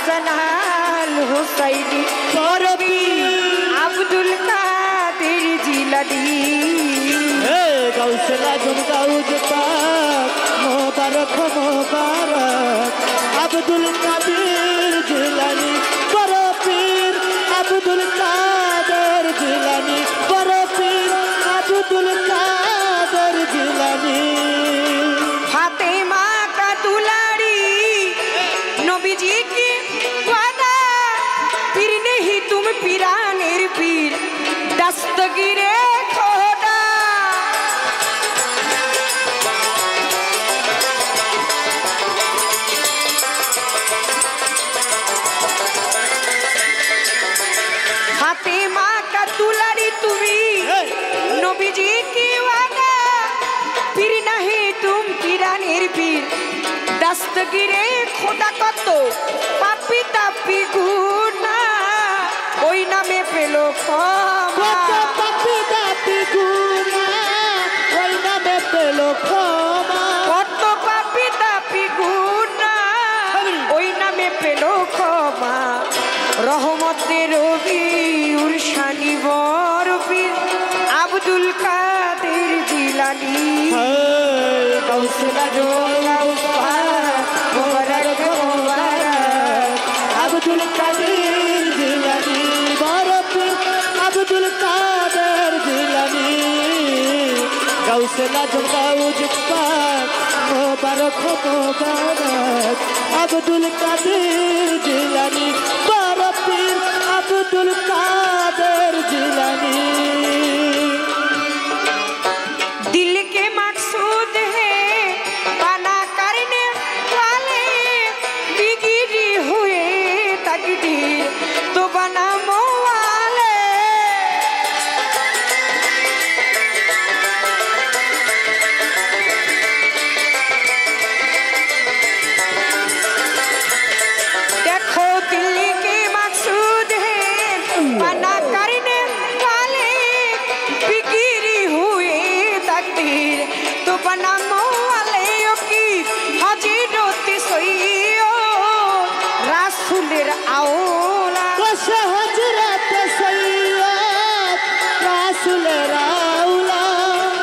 হাসান আল হুসাইনি বরবি আব্দুল কাদের জিলানি গাউসে আজম gouge পাক মোবারক মোবারক আব্দুল কাদের জিলানি বড় পীর আব্দুল কাদের জিলানি বড় পীর আব্দুল কাদের জিলানি फातिमा का दुलारी नबी जी की वादा पीर नहीं तुम पीरानेर पीर दस्तगीरे खोदा फातिमा का दुलारी तुम्ही नबी जी की वादा पीर नहीं तुम पीरानेर पीर दस्तगीरे खोदा कत पापी तापी गुना ओई नामे पेलो क्षमा পাপি দাপি গুনা ওই নামে পেল ক্ষমা কত পাপি তাপি গুনা ওই নামে পেলো ক্ষমা রহমতের রবি উরশানি বরপীর আব্দুল কাদের জিলানি গাউসে আজম গাউজ পাক মোবারক মোবারক আব্দুল কাদের জিলানি বড় পীর আব্দুল কাদের জিলানি গাউসে আজম গাউজ পাক মোবারক মোবারক আব্দুল কাদের জিলানি বড় পীর আব্দুল কাদের জিলানি दिल के मकसूद है बना करने वाले बिगड़ी हुए तकदीर तो बना वाले देखो दिल के मकसूद है बना करने वाले बिगड़ी हुए तकदीर तो बना वाले की हजीरत सईयो रासूलेर आওলা বসে হযরত সৈয়দ রাসূলের আওলা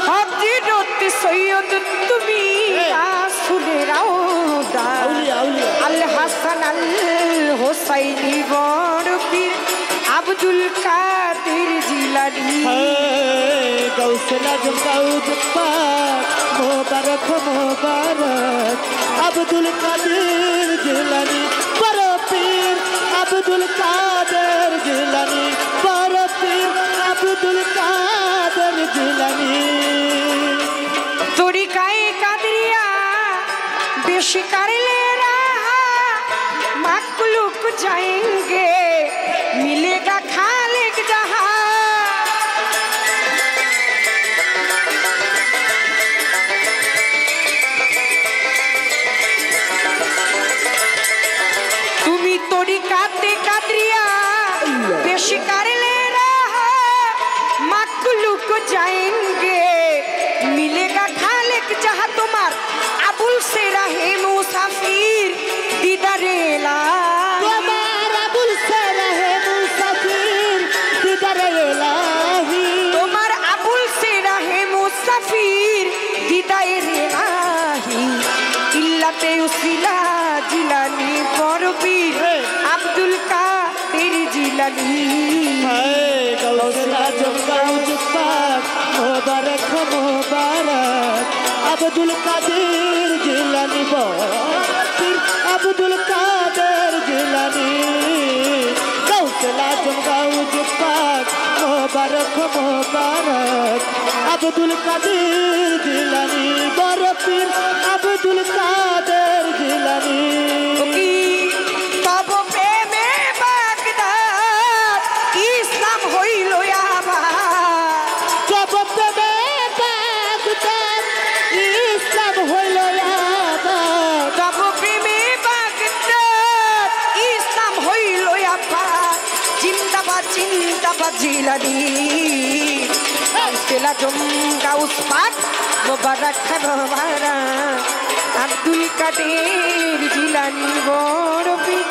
हजीरत सैयद তুমি রাসূলের আওলা আউলিয়া আউলিয়া আল হাসান আল হুসাইনি বরপীর আব্দুল কাদের জিলানি গাউসে আজম গাউজ পাক মোবারক মোবারক আব্দুল কাদের জিলানি বড় পীর আব্দুল কাদের জিলানি বড় পীর আব্দুল কাদের জিলানি तरीकाए कादरिया बेशी करले रहा मखलूक जाएंगे मिलेगा खालिक जहां तुम्ही तरीकाते कादरिया बेशी करले रहा मखलूक जाएंगे मिलेगा खालिक जहां तुम्हार अबुल से रहे मुसाफिर दीदारेला তোমার আবুল সে রহে মুসাফির দিদার ইলাহি তোমার আবুল से रहे मुसाफिर दीदारेला इल्लते उसिला जिलानी बरपीर अब्दुल काদের जिलानी গাউসে আজম গাউজ পাক মোবারক মোবারক আব্দুল কাদের জিলানি বরপীর আব্দুল কাদের জিলানি গাউসে আজম গাউজ পাক মোবারক মোবারক আব্দুল কাদের জিলানি বরপীর আব্দুল কাদের জিলানি की तब प्रेमे बागदाद इस्लाम হইল আবার জগতে বাগদাদ ইসলাম হইল আবার तब प्रेमे बागदाद इस्लाम হইল আবার जिंदाबाद जिंदाबाद जिलानी तेला जमका उस पाक मुबारक मुबारक अब्दुल काদের जिलानी बरपीर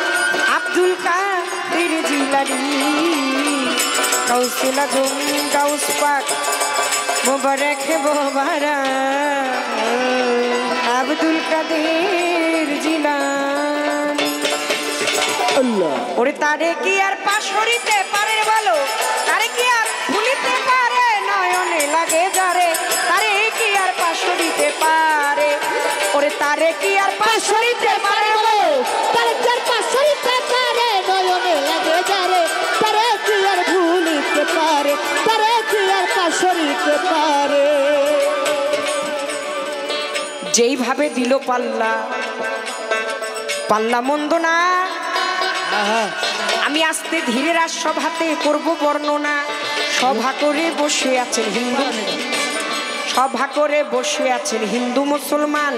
জিলানি গাউসুল আজম গাউস পাক মোবারক বোবারা আব্দুল কাদের জিলানি আল্লাহ ওরে তারে কি আর পাশরিতে পারে বলো তারে কি আর ভুলিতে পারে নয়নে লাগে যারে তারে কি আর পাশরিতে পারে ওরে তারে কি আর পাশরিতে পারে বলো তারে কি আর পাশরিতে পারে নয়নে লাগে যারে তারে কি আর ভুলিতে পারে তারে কি আর পাশরিতে পারে যেইভাবে দিল পাল্লা পাল্লা মন্দ না আমি আস্তে ধীরে রাজসভাতে করব বর্ণনা সভা করে বসে আছেন হিন্দু সভা করে বসে আছেন হিন্দু মুসলমান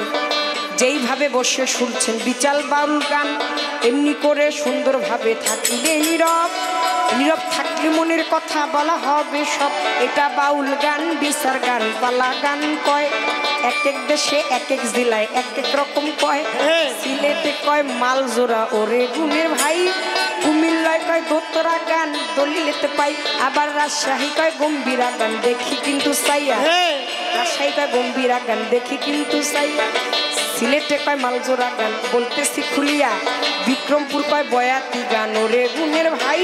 যেইভাবে বসে শুনছেন বিচাল বাউল গান এমনি করে সুন্দরভাবে থাকলে নীরব নীরব থাকলে মনের কথা বলা হবে সব এটা বাউল গান বিচার গান পালা গান কয় এক এক দেশে এক এক জেলায় এক এক রকম কয় সিলেটে কয় মালজোড়া ওরে গুণের ভাই কুমিল্লায় কয় দোতরা গান দলিলেতে পাই আবার রাজশাহী কয় গম্ভীরা গান দেখি কিন্তু সাইয়া রাজশাহী কয় গম্ভীরা গান দেখি কিন্তু সাইয়া সিলেটে কয় মালজোড়া গান বলতেছি খুলিয়া বিক্রমপুর কয় বয়াতি গান ওরে গুণের ভাই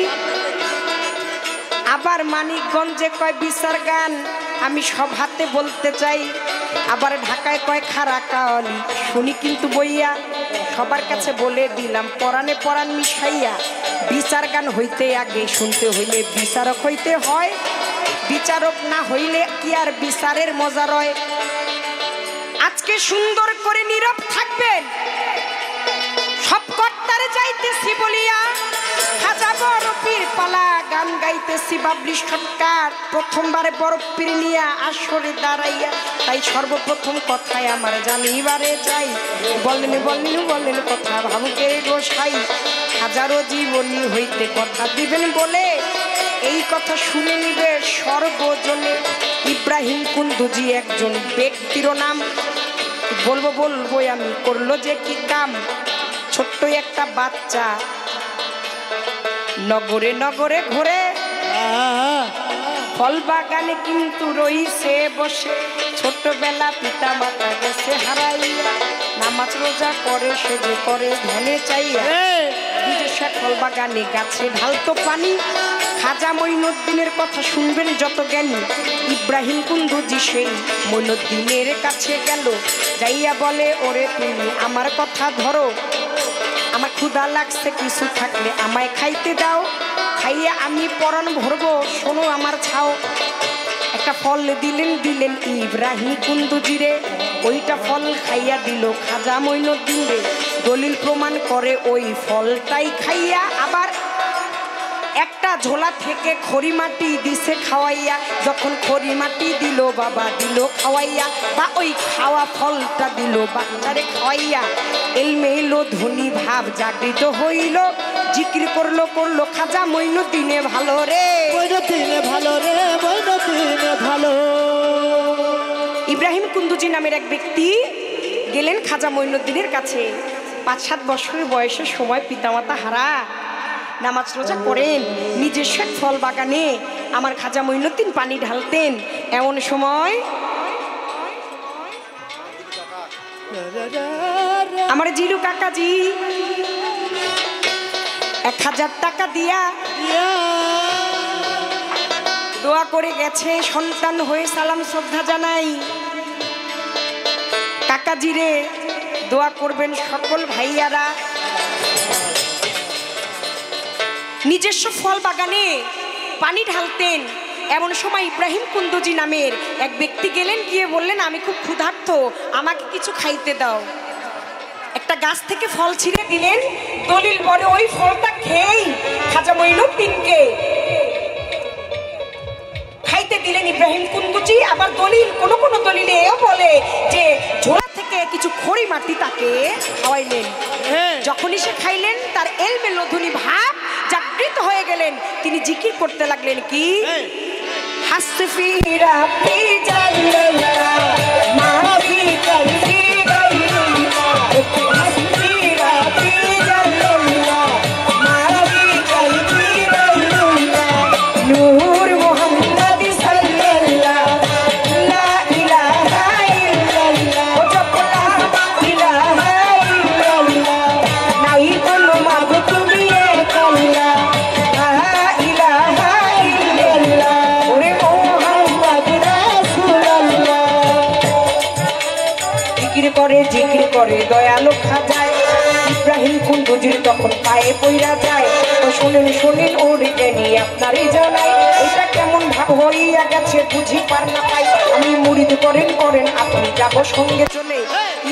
আবার মানিকগঞ্জে কয় বিচার গান আমি সভাতে বলতে চাই আবার ঢাকায় কয় খারা কাওয়ালি শুনি কিন্তু বইয়া সবার কাছে বলে দিলাম পরাণে পরাণ মিশাইয়া বিচার গান হইতে আগে শুনতে হইলে বিচারক হইতে হয় বিচারক না হইলে কি আর বিচারের মজা রয় আজকে সুন্দর করে নীরব থাকবেন সব কর্তারে যাইতেছি বলিয়া খাজা বড় পীর পালা গান গাইতেছি বাবলি সরকার প্রথমবারে বড় পীর নিয়া আসরে দাঁড়াইয়া তাই সর্বপ্রথম কথায় আমার জানিবারে চাই বললেন কথা ভাবুকে গোসাই হাজারো জীবনী হইতে কথা দিবেন বলে এই কথা শুনে নিবে সর্বজনে ইব্রাহিম কুন্দুজি একজন ব্যক্তির নাম বলবো আমি করলো যে কি কাম ছোট্ট একটা বাচ্চা নগরে নগরে ঘুরে ফল বাগানে কিন্তু রইছে বসে ছোটবেলা পিতা মাতা গেছে হারাইয়া নামাজ রোজা করে সেজে করে ধ্যানে চাইয়া নিজস্ব ফল বাগানে গাছে ঢালতো পানি খাজা মঈনুদ্দিনের কথা শুনবেন যত জ্ঞানী ইব্রাহিম কুন্দুজি সেই মঈনুদ্দিনের কাছে গেল যাইয়া বলে ওরে তুমি আমার কথা ধরো আমার ক্ষুধা লাগছে কিছু থাকলে আমায় খাইতে দাও খাইয়া আমি পরাণ ভরবো শোনো আমার ছাও একটা ফল দিলেন ইব্রাহিম কুন্দুজিরে ওইটা ফল খাইয়া দিল খাজা মঈনুদ্দিন রে দলিল প্রমাণ করে ওই ফলটাই খাইয়া আবার একটা ঝোলা থেকে খড়ি মাটি দিছে খাওয়াইয়া যখন খড়ি মাটি দিল বাবা দিল খাওয়াইয়া বা ওই খাওয়া ফলটা দিল বাচ্চারে খাওয়াইয়া এলমে এলো ধনী ভাব জাগৃত হইল জিকির করলো খাজা মঈনুদ্দিনে ভালো রে ভালো ইব্রাহিম কুন্দুজি নামের এক ব্যক্তি গেলেন খাজা মঈনুদ্দিনের কাছে 5-7 বছরের বয়সের সময় পিতামাতা হারা নামাজ রোজা করেন নিজস্ব ফল বাগানে আমার খাজা মঈনুদ্দিন পানি ঢালতেন এমন সময় আমার জিলু কাকাজি 1000 টাকা দিয়া দোয়া করে গেছে সন্তান হয়ে সালাম শ্রদ্ধা জানাই কাকাজিরে দোয়া করবেন সকল ভাইয়ারা নিজস্ব ফল বাগানে পানি ঢালতেন এমন সময় ইব্রাহিম কুন্দুজি নামের এক ব্যক্তি গেলেন গিয়ে বললেন আমি খুব ক্ষুধার্ত আমাকে কিছু খাইতে দাও একটা গাছ থেকে ফল ছিঁড়ে দিলেন দলিল বলে ওই ফলটা খেয়েই খাজা মঈনুদ্দিনকে খাইতে দিলেন ইব্রাহিম কুন্দুজি আবার দলিল কোন দলিলে এও বলে যে ঝোলা থেকে কিছু খড়ি মাটি তাকে খাওয়াইলেন যখনই সে খাইলেন তার এলমে লধুনি ভাব জাগৃত হয়ে গেলেন তিনি জিকির করতে লাগলেন কি হাসফি রাব্বি জাল্লাল্লাহ মাফি কলবি গায়রুল্লাহ হাসফি রাব্বি জাল্লাল্লাহ মাফি কলবি জিকির করে দয়ালু খাজায় ইব্রাহিম কুন্দুজির তখন পায়ে পইরা যায়। তো শোনেন শোনেন ওর জ্ঞানী আপনারই জানাই, এটা কেমন ভাব হইয়া গেছে বুঝি পার না পাই। আমি মুরিদ করেন করেন আপনি যাব সঙ্গে চলে।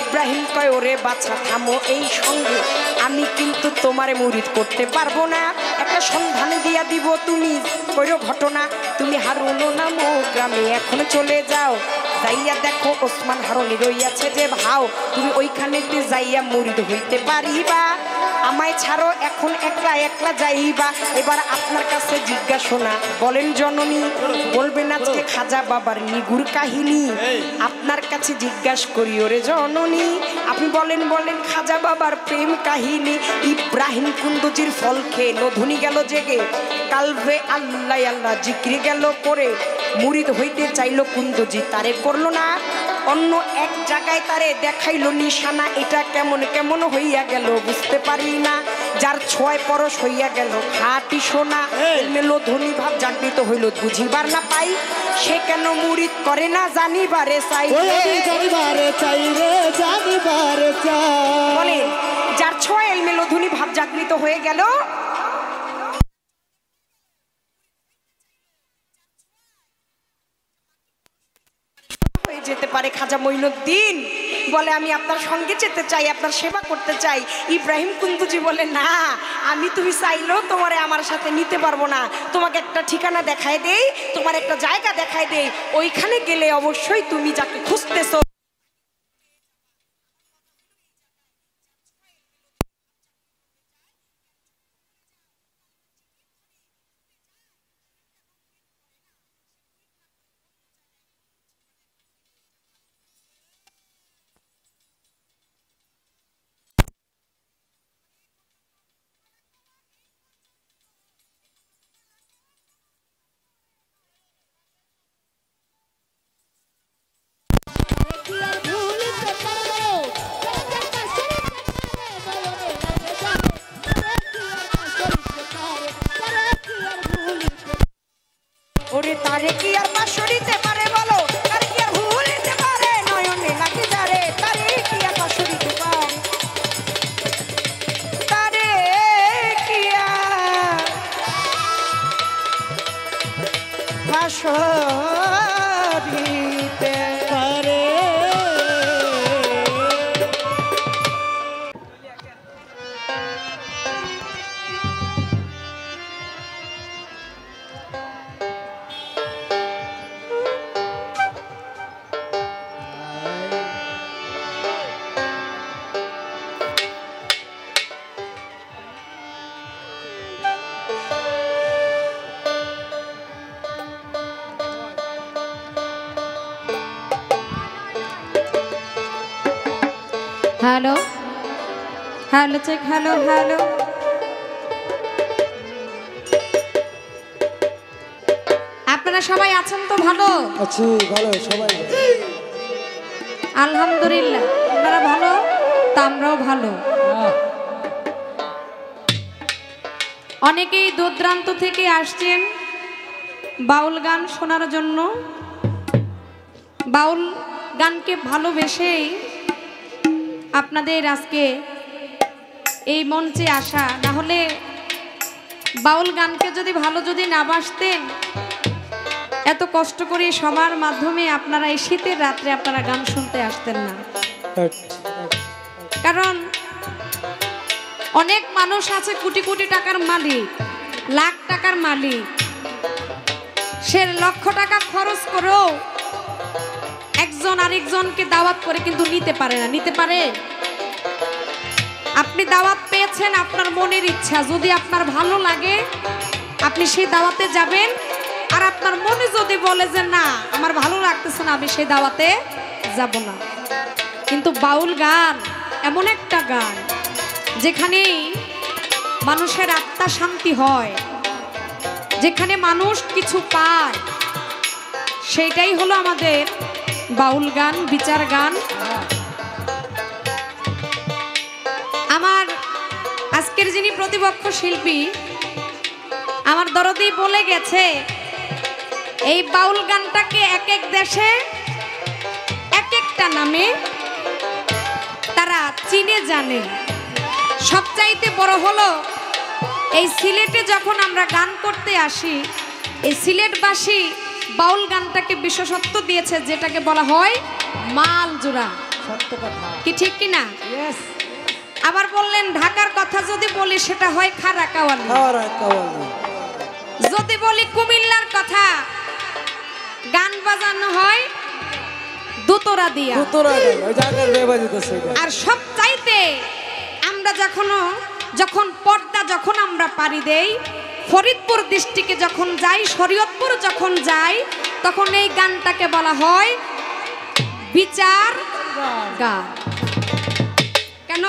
ইব্রাহিম কয় ওরে বাছা থামো এই সঙ্গে, আমি কিন্তু তোমারে মুরিদ করতে পারবো না। একটা সন্ধান দিয়া দিব তুমি কইরো ঘটনা, তুমি হারুন নামো গ্রামে এখন চলে যাও। যাইয়া দেখো ওসমান হারুনি রইয়াছে যে ভাও, তুমি ওইখানেতে যাইয়া মুরিদ হইতে পারিবা। আমায় ছাড়ো এখন একলা একলা যাইবা। এবার আপনার কাছে জিজ্ঞাসা বলেন জননী, বলবেন আজকে খাজা বাবার নিগুর কাহিনী। আপনার কাছে জিজ্ঞাসা করি ওরে জননী, আপনি বলেন বলেন খাজা বাবার প্রেম কাহিনী। ইব্রাহিম কুন্দুজির ফল খেয়ে নধুনি গেল জেগে, কালভে আল্লাহ আল্লাহ জিক্রি গেল করে। মুরিদ হইতে চাইলো কুন্দুজি তারে করলো না, অন্য এক জায়গায় তারে দেখাইলো নিশানা। এটা কেমন কেমন হইয়া গেল বুঝতে পারি না, যার ছোঁয়ায় পরশ হইয়া গেল খাঁটি সোনা। মেলো ধনী ভাব জাগৃত হইল বুঝিবার না পাই, সে কেন মুরিদ করে না জানিবারে চাই। বলেন যার ছোঁয়ায় মেলো ধনী ভাব জাগৃত হয়ে গেল, যেতে পারে। খাজা মঈনুদ্দিন বলে আমি আপনার সঙ্গে যেতে চাই, আপনার সেবা করতে চাই। ইব্রাহিম কুন্দুজি বলে না, আমি তুমি চাইলেও তোমারে আমার সাথে নিতে পারবো না। তোমাকে একটা ঠিকানা দেখায় দেই, তোমার একটা জায়গা দেখায় দেই, ওইখানে গেলে অবশ্যই তুমি যাকে খুঁজতেছো ওরে তারে কি আর পাশরিতে পারে বলো, তারে কি আর ভুলিতে পারে নয়নে নাকি যারে, তারে কি আর পাশরিতে পারে, তারে কি আর পাশরিতে পারে। Hello hello check, hello hello. আপনারা সবাই আছেন তো? ভালো আছি, ভালো সবাই। আলহামদুলিল্লাহ, আপনারা ভালো তা আমরাও ভালো। অনেকেই দূরদূরান্ত থেকে আসছেন বাউল গান শোনার জন্য। বাউল গানকে ভালোবেসেই আপনাদের আজকে এই মঞ্চে আসা। না হলে বাউল গানকে যদি না বাসতেন, এত কষ্ট করে সবার মাধ্যমে আপনারা এই শীতের রাত্রে আপনারা গান শুনতে আসতেন না। কারণ অনেক মানুষ আছে কোটি কোটি টাকার মালিক, লাখ টাকার মালিক, সে লক্ষ টাকা খরচ করেও একজন আরেকজনকে দাওয়াত করে কিন্তু নিতে পারে না। নিতে পারে? আপনি দাওয়াত পেয়েছেন আপনার মনের ইচ্ছা, যদি আপনার ভালো লাগে আপনি সেই দাওয়াতে যাবেন। আর আপনার মনে যদি বলে যে না আমার ভালো লাগতেছে না, আমি সেই দাওয়াতে যাব না। কিন্তু বাউল গান এমন একটা গান যেখানে মানুষের আত্মা শান্তি হয়, যেখানে মানুষ কিছু পায়, সেইটাই হলো আমাদের বাউল গান, বিচার গান। আমার আজকের যিনি প্রতিপক্ষ শিল্পী আমার দরদি বলে গেছে, এই বাউল গানটাকে এক এক দেশে এক একটা নামে চিনে জানে। সবচাইতে বড় হলো এই সিলেটে যখন আমরা গান করতে আসি, এই সিলেটবাসী বাউল গানটাকে বিশেষত্ব দিয়েছে, যেটাকে বলা হয় মাল জোড়া। সত্য কথা। কি ঠিক কিনা? ইয়েস। আবার বললেন ঢাকার কথা যদি বলি সেটা হয় খারা কাওয়ালি। যদি বলি কুমিল্লার কথা, গান বাজানো হয় দুতরা দিয়া। আর সব চাইতে আমরা যখন পর্দা যখন আমরা পাড়ি দেই, ফরিদপুর ডিস্ট্রিক্টে যখন যাই, শরীয়তপুর যখন যাই, তখন এই গানটাকে বলা হয় বিচার গান। কেন?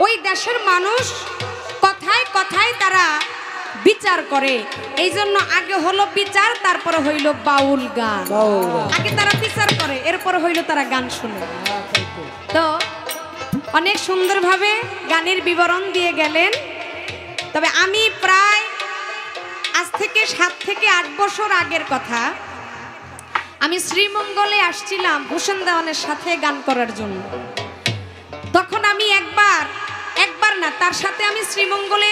ওই দেশের মানুষ কথায় কথায় তারা বিচার করে, এই জন্য আগে হলো বিচার, তারপরে হইল বাউল গান। আগে তারা বিচার করে, এরপরে হইল তারা গান শুনে। তো অনেক সুন্দরভাবে গানের বিবরণ দিয়ে গেলেন। তবে আমি প্রায় আজ থেকে 7 থেকে 8 বছর আগের কথা, আমি শ্রীমঙ্গলে আসছিলাম হোসেন দেওয়ানের সাথে গান করার জন্য। তখন আমি একবার না, তার সাথে আমি শ্রীমঙ্গলে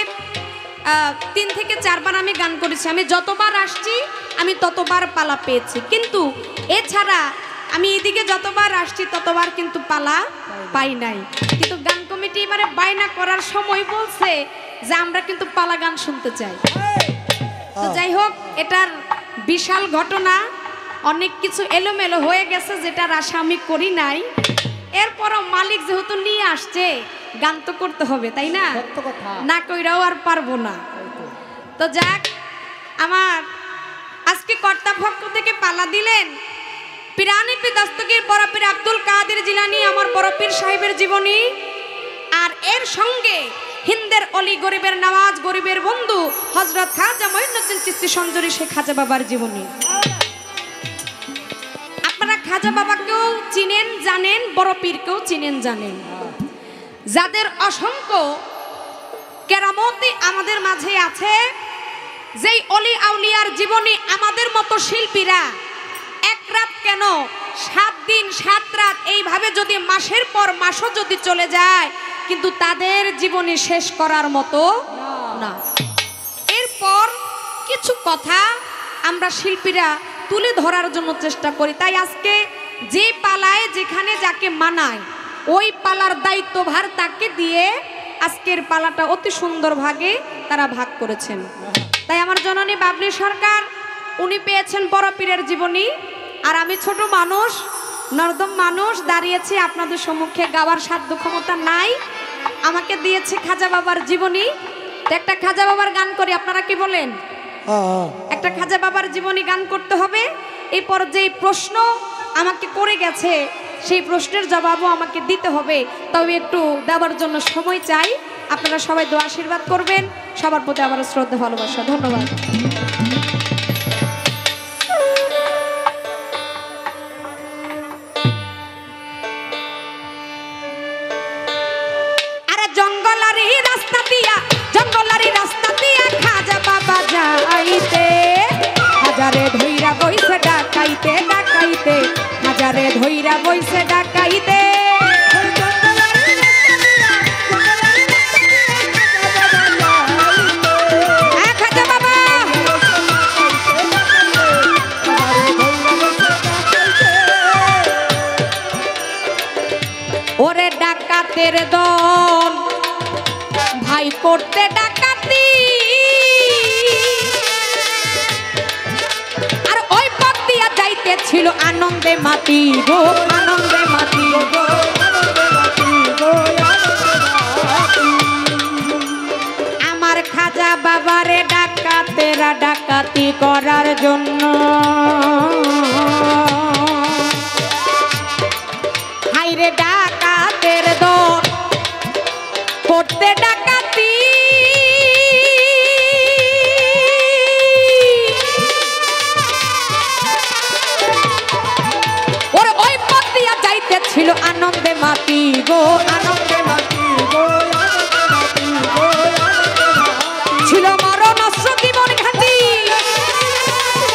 3 থেকে 4 বার আমি গান করেছি। আমি যতবার আসছি আমি ততবার পালা পেয়েছি, কিন্তু এছাড়া আমি এদিকে যতবার আসছি ততবার কিন্তু পালা পাই নাই। কিন্তু গান কমিটি এবারে বায়না করার সময় বলছে যে আমরা কিন্তু পালা গান শুনতে চাই। তো যাই হোক, এটার বিশাল ঘটনা, অনেক কিছু এলোমেলো হয়ে গেছে, যেটার আশা আমি করি নাই। এরপরও মালিক যেহেতু নিয়ে আসছে, গান তো করতে হবে, তাই না? না কইরাও আর পারবো না। তো যাক, আমার আজকে কর্তার পক্ষ থেকে পালা দিলেন পিরানি পি দস্তগীর বড় পীর আব্দুল কাদের জিলানী, আমার বড় পীর সাহেবের জীবনী, আর এর সঙ্গে হিন্দের অলি, গরিবের নওয়াজ, গরিবের বন্ধু হযরত খাজা মঈনুদ্দিন চিশতি সঞ্জরি শেখ খাজা বাবার জীবনী। আপনারা খাজা বাবাকেও চিনেন জানেন, বড় পীরকেও চিনেন জানেন, যাদের অসংখ্য কেরামতি আমাদের মাঝে আছে। যেই অলি আউলিয়ার জীবনী আমাদের মতো শিল্পীরা এক রাত কেন 7 দিন 7 রাত এইভাবে যদি মাসের পর মাসও যদি চলে যায়, কিন্তু তাদের জীবনী শেষ করার মতো না। এরপর কিছু কথা আমরা শিল্পীরা তুলে ধরার জন্য চেষ্টা করি। তাই আজকে যে পালায় যেখানে যাকে মানায়, ওই পালার দায়িত্বভার তাকে দিয়ে আজকের পালাটা অতি সুন্দর ভাগে তারা ভাগ করেছেন। তাই আমার জননী বাবলি সরকার, উনি পেয়েছেন বড় পীরের জীবনী, আর আমি ছোট মানুষ, নর্দম মানুষ, দাঁড়িয়েছি আপনাদের সম্মুখে, গাওয়ার সাধ্য ক্ষমতা নাই, আমাকে দিয়েছে খাজা বাবার জীবনী। তো একটা খাজা বাবার গান করি, আপনারা কি বলেন? একটা খাজা বাবার জীবনী গান করতে হবে। এই পর্যায়ে প্রশ্ন আমাকে করে গেছে, সেই প্রশ্নের জবাবও আমাকে দিতে হবে, তবে একটু দেওয়ার জন্য সময় চাই। আপনারা সবাই দোয়া আশীর্বাদ করবেন। সবার প্রতি আমার শ্রদ্ধা ভালোবাসা, ধন্যবাদ। আরে জঙ্গলারি রাস্তা দিয়া খাজা বাবা যাইতে, হাজারে ধইরা বইছে ডাকাইতে ডাকাইতে, হাজারে ধইরা বইছে ডাকাইতে। ওরে ডাকাতের দল ভাই করতে ডাকাতি, আর ওই পথ দিয়া যাইতেছিল আনন্দে মাতি গো, আনন্দে মাতি গো। আমার খাজা বাবারে ডাকাতেরা ডাকাতি করার জন্য, হাইরে ডাকাতের দল করতে ডাকাতি, ওর ওই পথ দিয়া যাইতেছিল আনন্দে মাতি গো, আনন্দে মাতি গো। ছিল মরণস্ত্র জীবন ঘাতি,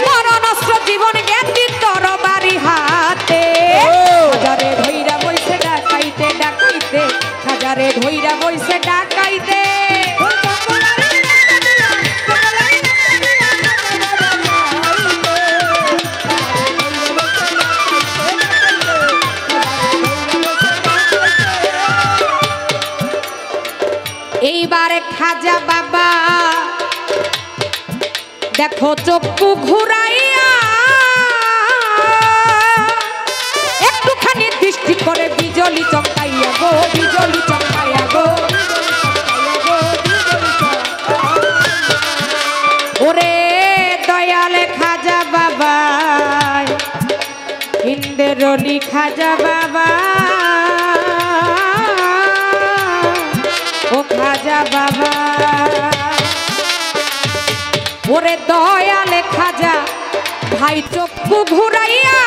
মরণস্ত্র জীবন জ্ঞাতি তরবারি হাতে, হাজারে ধইরা বইছে ডাকাইতে ডাকাইতে, হাজারে ধইরা বইছে ডাকাইতে এইবারে খাজা বাবা দেখো চক্ষু ঘুরাইয়া একটুখানি দৃষ্টি করে বিজলি চমকাইয়া গো বিজলি চমকাইয়া গো ওরে দয়ালে খাজা বাবা ইন্দ্রলি খাজা বাবা ও খাজা বাবা ওরে দয়ালে খাজা ভাই চক্ষু ঘুরাইয়া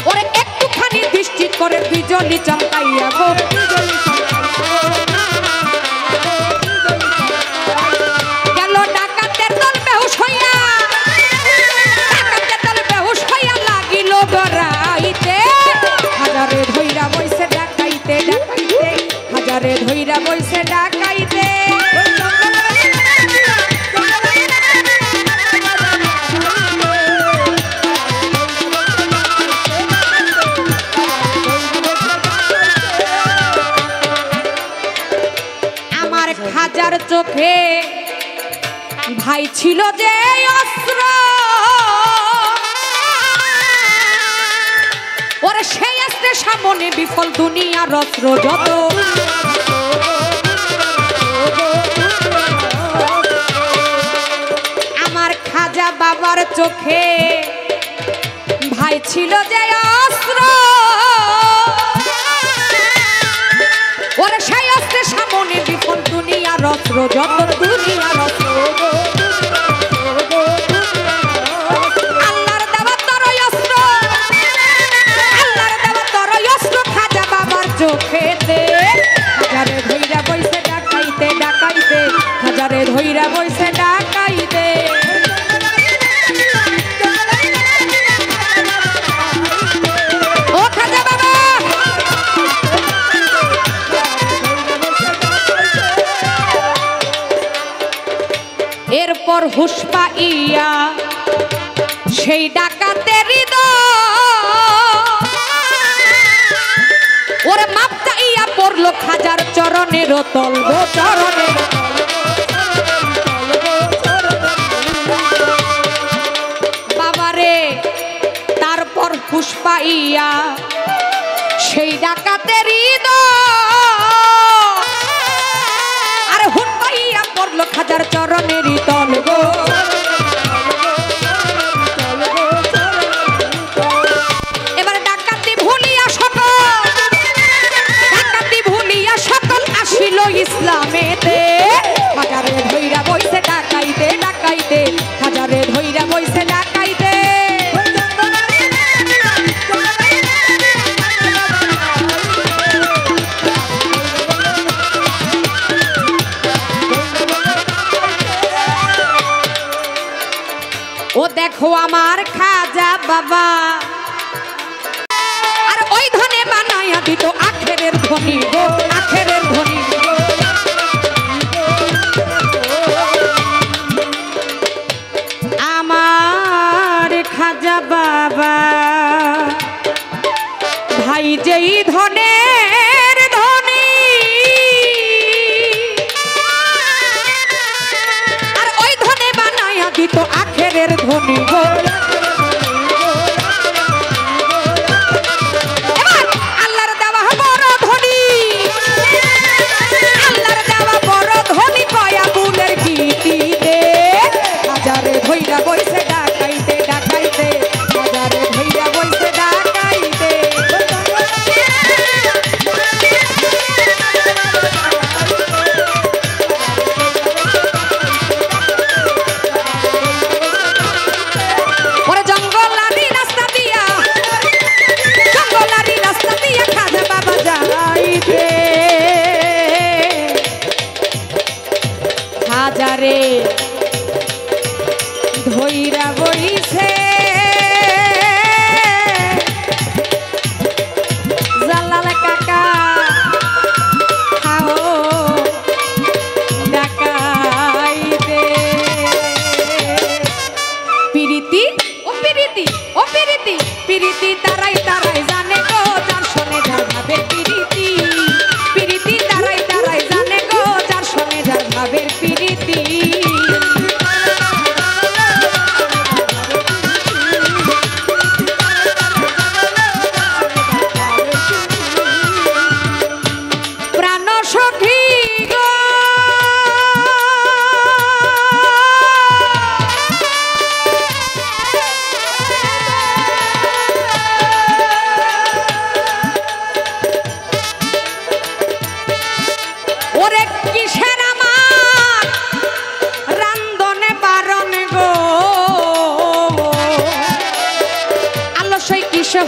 ওরে একটুখানি দৃষ্টি করে বিজলি চমকাইয়া গো বিজলি গেল ডাকাতের দল বেহুশ হইয়া ডাকাতের দল বেহুশ হইয়া লাগিল গড়াইতে হাজারে ধইরা বইছে ডাকাইতে ডাকাইতে হাজারে ধইরা বইছে ডাকাইতে খাজার চোখে ভাই ছিল যে অস্ত্র ওরে সেই অস্ত্রের সামনে বিফল দুনিয়ার অস্ত্র যত আমার খাজা বাবার চোখে ভাই ছিল যে অস্ত্র ওরে সেই অস্ত্রের সামনে বিফল দুনিয়ার অস্ত্র যত দুনিয়ার অস্ত্র আল্লাহর দেওয়া তরই অস্ত্র আল্লাহর দেওয়া তরই অস্ত্র খাজা বাবার চোখেতে হাজারে ধইরা বইছে ডাকাইতে ডাকাইতে হাজারে ধইরা বইছে ডাকাইতে ও খাজা বাবা এরপর হুশ পাইয়া সেই ডাকাতের ওরে মাপ চাইয়া পড়লো খাজার চরণের তল গো চরণের বাবারে তারপর হুশ পাইয়া সেই ডাকাতের আর হুট পাইয়া পড়লো খাজার চরণের তল গো এবার ডাকাতি ভুলিয়া সকল আসিল ইসলামেতে হাজারে ধইরা বইছে ডাকাইতে ডাকাইতে হাজারে ধইরা বইছে ডাকাইতে ও দেখো আমার খাজা বাবা আর ওই ধনে বানাইয়া দিত আখেরের ধনী গো আখেরের ধনী আমার খাজা বাবা ভাই যেই ধনের ধনী আর ওই ধনে বানাইয়া দিত আখেরের ধনী গো আল্লাহর দেওয়া বড় ধনী আল্লাহর দেওয়া বড় ধনী কয়া বুলের গীতিতে হাজারে ধইরা বইছে ডাকাইতে ডাকাইতে হাজারে ধইরা বইছে ডাকাইতে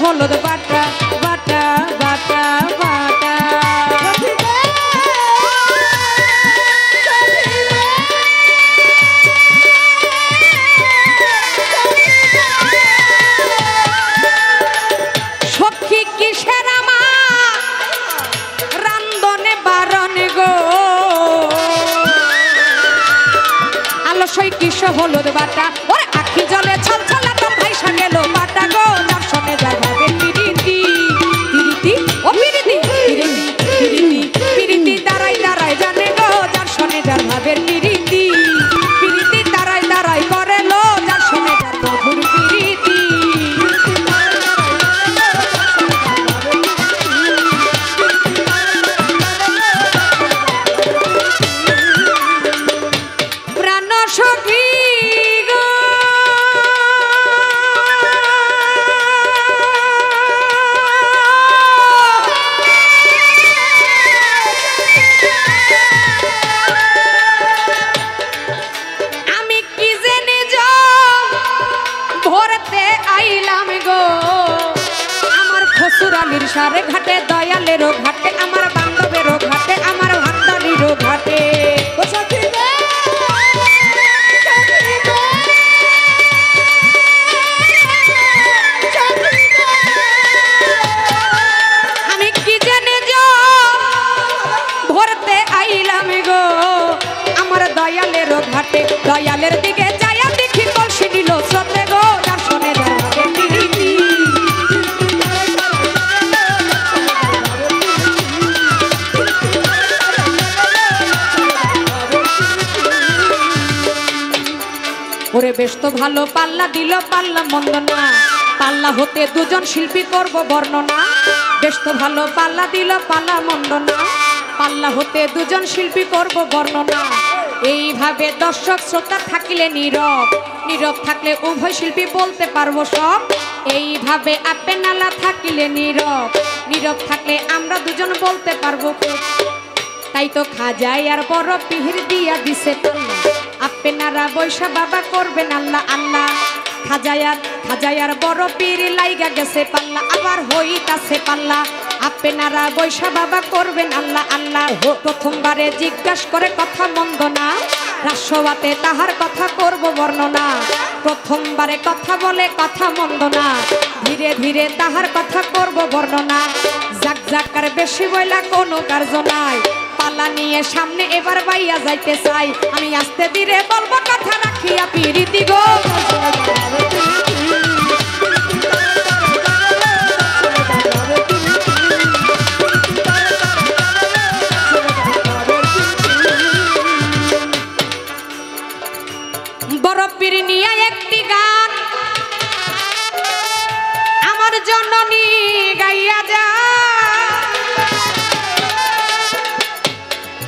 হলুদ বাটা বাটা বাটা বাটা সখী কিসের আমার রান্ধনে বারণ গো আলসই কিস হলুদ বাটা ওরে আখি জলে ছল ছলা তো ভাইসা গেল বাটা গো তার সনে যাবে পিরিতি পিরিতি ও পিরিতি পিরিতি পিরিতি পিরিতি দাঁড়াই দাঁড়াই জানে গো যার সনে যার ভাবের পিরিতি পিরিতি দাঁড়াই দাঁড়াই করে লো যার সনে যার মধুর পিরিতি প্রাণ সখী গো আমি কি জেনে ভরতে আইলাম গো আমার খসুরালির সারে ঘাটে দয়ালেরও ঘাটে আমার বান্ধবেরও ঘাটে আমার ভান্ডারিরও ঘাটে আমি কি জেনে ভরতে আইলাম গো আমার দয়ালেরও ঘাটে দয়ালের দিকে যাইয়া দেখি কলসি নিল স্রোতে গো যার শোনে যাবে পিরিতি ওরে বেশ তো ভালো পাল্লা দিল পাল্লা মন্দ না পাল্লা হতে দুজন শিল্পী করব বর্ণনা বেশ তো ভালো পাল্লা দিল পাল্লা মন্দ না পাল্লা হতে দুজন শিল্পী করব বর্ণনা এইভাবে দর্শক শ্রোতা থাকিলে নীরব নীরব থাকলে উভয় শিল্পী বলতে পারবো সব এইভাবে আপে নালা থাকিলে নীরব নীরব থাকলে আমরা দুজন বলতে পারবো খুব তাই তো খাজাই আর বড় পিহির দিয়া দিছে পাল্লা আপনারা বৈশা বাবা করবেন আল্লাহ আল্লাহ খাজায়ার বড় পীর লাইগা গেছে পাল্লা আবার হইতাছে পাল্লা আপনারা বৈশা বাবা করবেন আল্লাহ আল্লাহ প্রথমবারে জিজ্ঞাসা করে কথা মন্দ না রাষ্ট্রবাতে তাহার কথা করব বর্ণনা প্রথমবারে কথা বলে কথা মন্দ না ধীরে ধীরে তাহার কথা করব বর্ণনা জাক জাকার বেশি বইলা কোনো কার্য নাই পালা নিয়ে সামনে এবার বাইয়া যাইতে চাই আমি আস্তে ধীরে বলবো কথা রাখিয়া পিরিতি গো বড় পীর নিয়ে একটি গান আমার জননী গাইয়া যা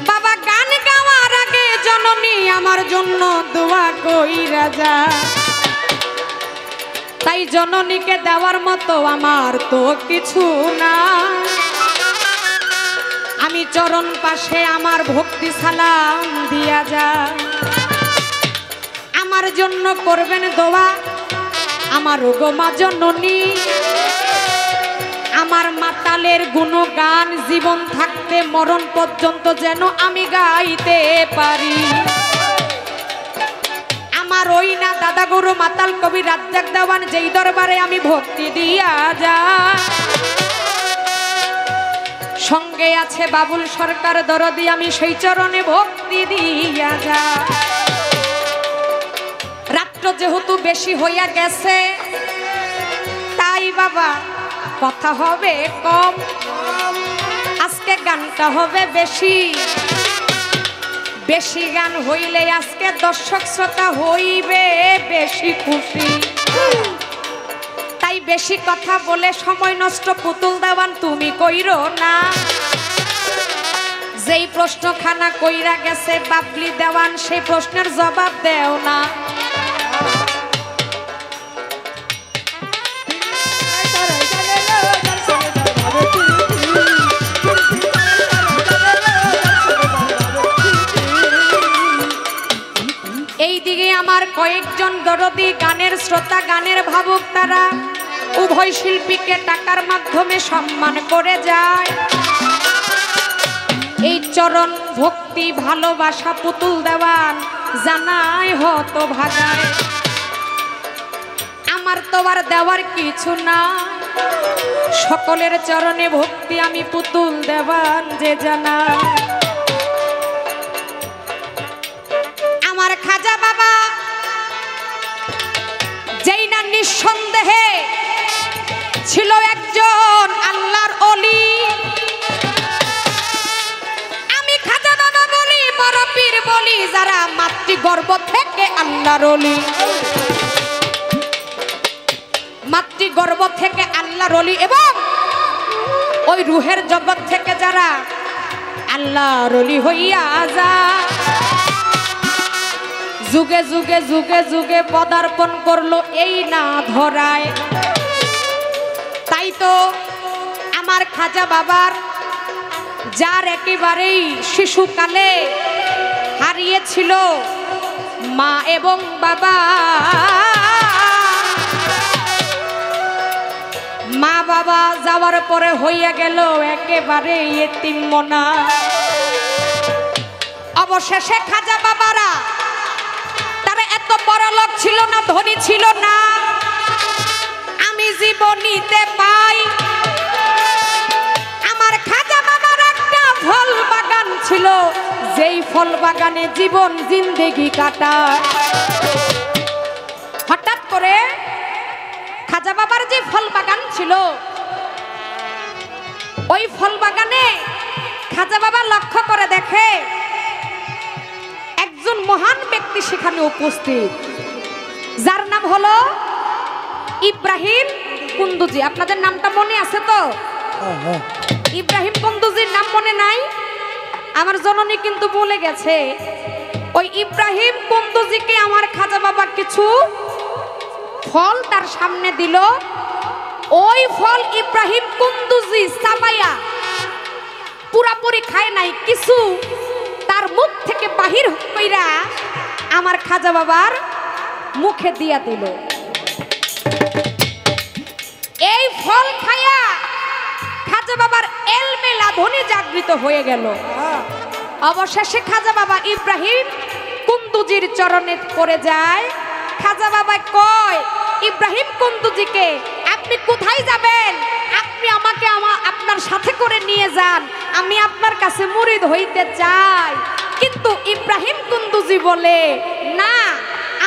বাবা গান গাওয়ার আগে জননী আমার জন্য দোয়া কইরা যা তাই জননীকে দেওয়ার মতো আমার তো কিছু না আমি চরণ পাশে আমার ভক্তি সালাম দিয়া যা আমার জন্য করবেন দোয়া আমার গো মা জননী আমার মাতালের গুণগান জীবন থাকতে মরণ পর্যন্ত যেন আমি গাইতে পারি আমার ওই না দাদা গুরু মাতাল কবি রাজ্জাক দেওয়ান যেই দরবারে আমি ভক্তি দিয়া যা সঙ্গে আছে বাবুল সরকার দরদি আমি সেই চরণে ভক্তি দিয়া যা রাত্র যেহেতু বেশি হইয়া গেছে তাই বাবা কথা হবে কম আজকে গানটা হবে বেশি বেশি গান হইলে আজকে দর্শক শ্রোতা হইবে বেশি খুশি তাই বেশি কথা বলে সময় নষ্ট পুতুল দেওয়ান তুমি কইরো না যেই প্রশ্নখানা কইরা গেছে বাবলি দেওয়ান সেই প্রশ্নের জবাব দেও না এইদিকে আমার কয়েকজন দরদি গানের শ্রোতা গানের ভাবুক তারা উভয় শিল্পীকে টাকার মাধ্যমে সম্মান করে যায়। এই চরণ ভক্তি ভালোবাসা পুতুল দেওয়ান জানায় হত ভাগায়। আমার তো আর দেওয়ার কিছু না, সকলের চরণে ভক্তি আমি পুতুল দেওয়ান যে জানা। আমার খাজা বাবা যেই না নিঃসন্দেহে ছিল একজন আল্লাহর ওলি, আমি খাজা বাবা বলি বড় পীর বলি যারা মাতৃগর্ভ থেকে আল্লাহর ওলি, মাতৃগর্ভ থেকে আল্লাহর ওলি এবং ওই রুহের জগৎ থেকে যারা আল্লাহর ওলি হইয়া যায়, যুগে যুগে যুগে যুগে পদার্পণ করলো এই না ধরায়। তাই তো আমার খাজা বাবার যার একেবারেই শিশুকালে হারিয়েছিল মা এবং বাবা, মা বাবা যাওয়ার পরে হইয়া গেল একেবারে এতিমমনা। অবশেষে খাজা বাবারা তারা এত বড় লোক ছিল না, ধনী ছিল না। আমি জীবনীতে পাই আমার খাজা বাবার একটা ফল বাগান ছিল, যেই ফল বাগানে জীবন জিন্দেগি কাটায়। হঠাৎ করে খাজা বাবার যে ফল বাগান ছিল, ওই ফল বাগানে খাজা বাবা লক্ষ্য করে দেখে একজন মহান ব্যক্তি সেখানে উপস্থিত, যার নাম হলো ইব্রাহিম কুন্দুজি। আপনাদের নামটা মনে আছে তো? ইব্রাহিম কুন্দুজির নাম মনে নাই? আমার জননী কিন্তু বলে গেছে। ওই ইব্রাহিম কুন্দুজিকে আমার খাজা বাবা কিছু ফল তার সামনে দিল। ওই ফল ইব্রাহিম কুন্দুজি চাবাইয়া পুরাপুরি খায় নাই, কিছু তার মুখ থেকে বাহির কইরা আমার খাজা বাবার মুখে দিয়া দিল। এই ফল খায়া খাজা বাবার এলমে লাধনি জাগৃত হয়ে গেল। অবশেষে খাজা বাবা ইব্রাহিম কুন্দুজির চরণে পড়ে যায়। খাজা বাবা কয় ইব্রাহিম কুন্দুজিকে, আপনি কোথায় যাবেন? আপনি আমাকে আপনার সাথে করে নিয়ে যান, আমি আপনার কাছে মুরিদ হইতে চাই। কিন্তু ইব্রাহিম কুন্দুজি বলে, না,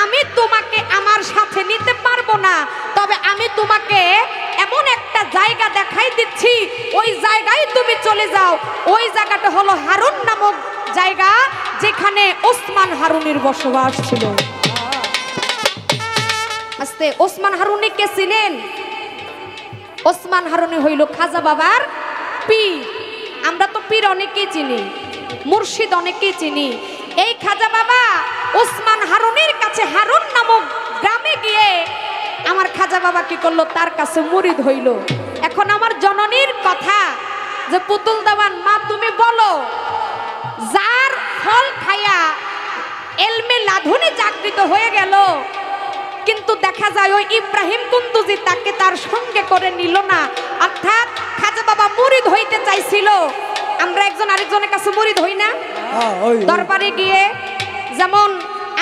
আমি তোমাকে আমার সাথে নিতে পারবো না, তবে আমি তোমাকে এমন একটা জায়গা দেখাই দিচ্ছি, ওই জায়গায় তুমি চলে যাও। ওই জায়গাটা হলো হারুন নামক জায়গা, যেখানে ওসমান হারুনের বসবাস ছিল। আস্তে ওসমান হারুনি কে ছিলেন? ওসমান হারুনি হইল খাজা বাবার পীর। আমরা তো পীর অনেকেই চিনি, মুর্শিদ অনেকেই চিনি। এই খাজা বাবা ওসমান হারুনির কাছে হারুন নামক গ্রামে গিয়ে আমার খাজা বাবা কি করলো? তার কাছে মুরিদ হইল। এখন আমার জননীর কথা যে পুতুল দেওয়ান মা, তুমি বলো, যার ফল খায়া এলমে লাধুনি জাগৃত হয়ে গেল, কিন্তু দেখা যায় ওই ইব্রাহিম কুন্দুজি তাকে তার সঙ্গে করে নিল না। অর্থাৎ খাজা বাবা মুরিদ হইতে চাইছিল। আমরা একজন আরেকজনের কাছে মুরিদ হই না? দরবারে গিয়ে যেমন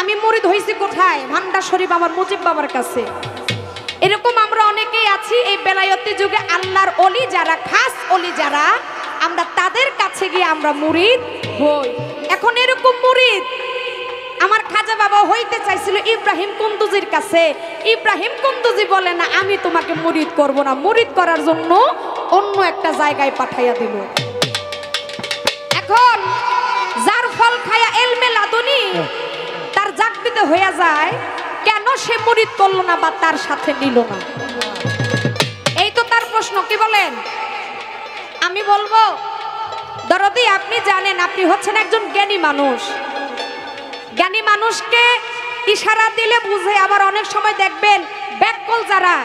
আমি মুরিদ হইছি কোথায়? ভান্ডার শরীফ আমার মুজিব বাবার কাছে। এরকম আমরা অনেকেই আছি এই বেলায়েতি যুগে আল্লাহর ওলি যারা, খাস ওলি যারা, আমরা তাদের কাছে গিয়ে আমরা মুরিদ হই। এখন এরকম মুরিদ আমার খাজা বাবা হইতে চাইছিল ইব্রাহিম কুন্দুজির কাছে। ইব্রাহিম কুন্দুজি বলে, না, আমি তোমাকে মুরিদ করব না, মুরিদ করার জন্য অন্য একটা জায়গায় পাঠাইয়া দিল। এখন যার ফল খায়া এলমে লাদুনি তার জাগৃত হইয়া যায়, কেন সে মুরিদ করলো না বা তার সাথে নিল না? এই তো তার প্রশ্ন। কি বলেন? আমি বলবো, দরদি আপনি জানেন আপনি হচ্ছেন একজন জ্ঞানী মানুষ। জ্ঞানী মানুষকে ইশারা দিলে বুঝে। আবার অনেক সময় দেখবেন ব্যাককল যারা,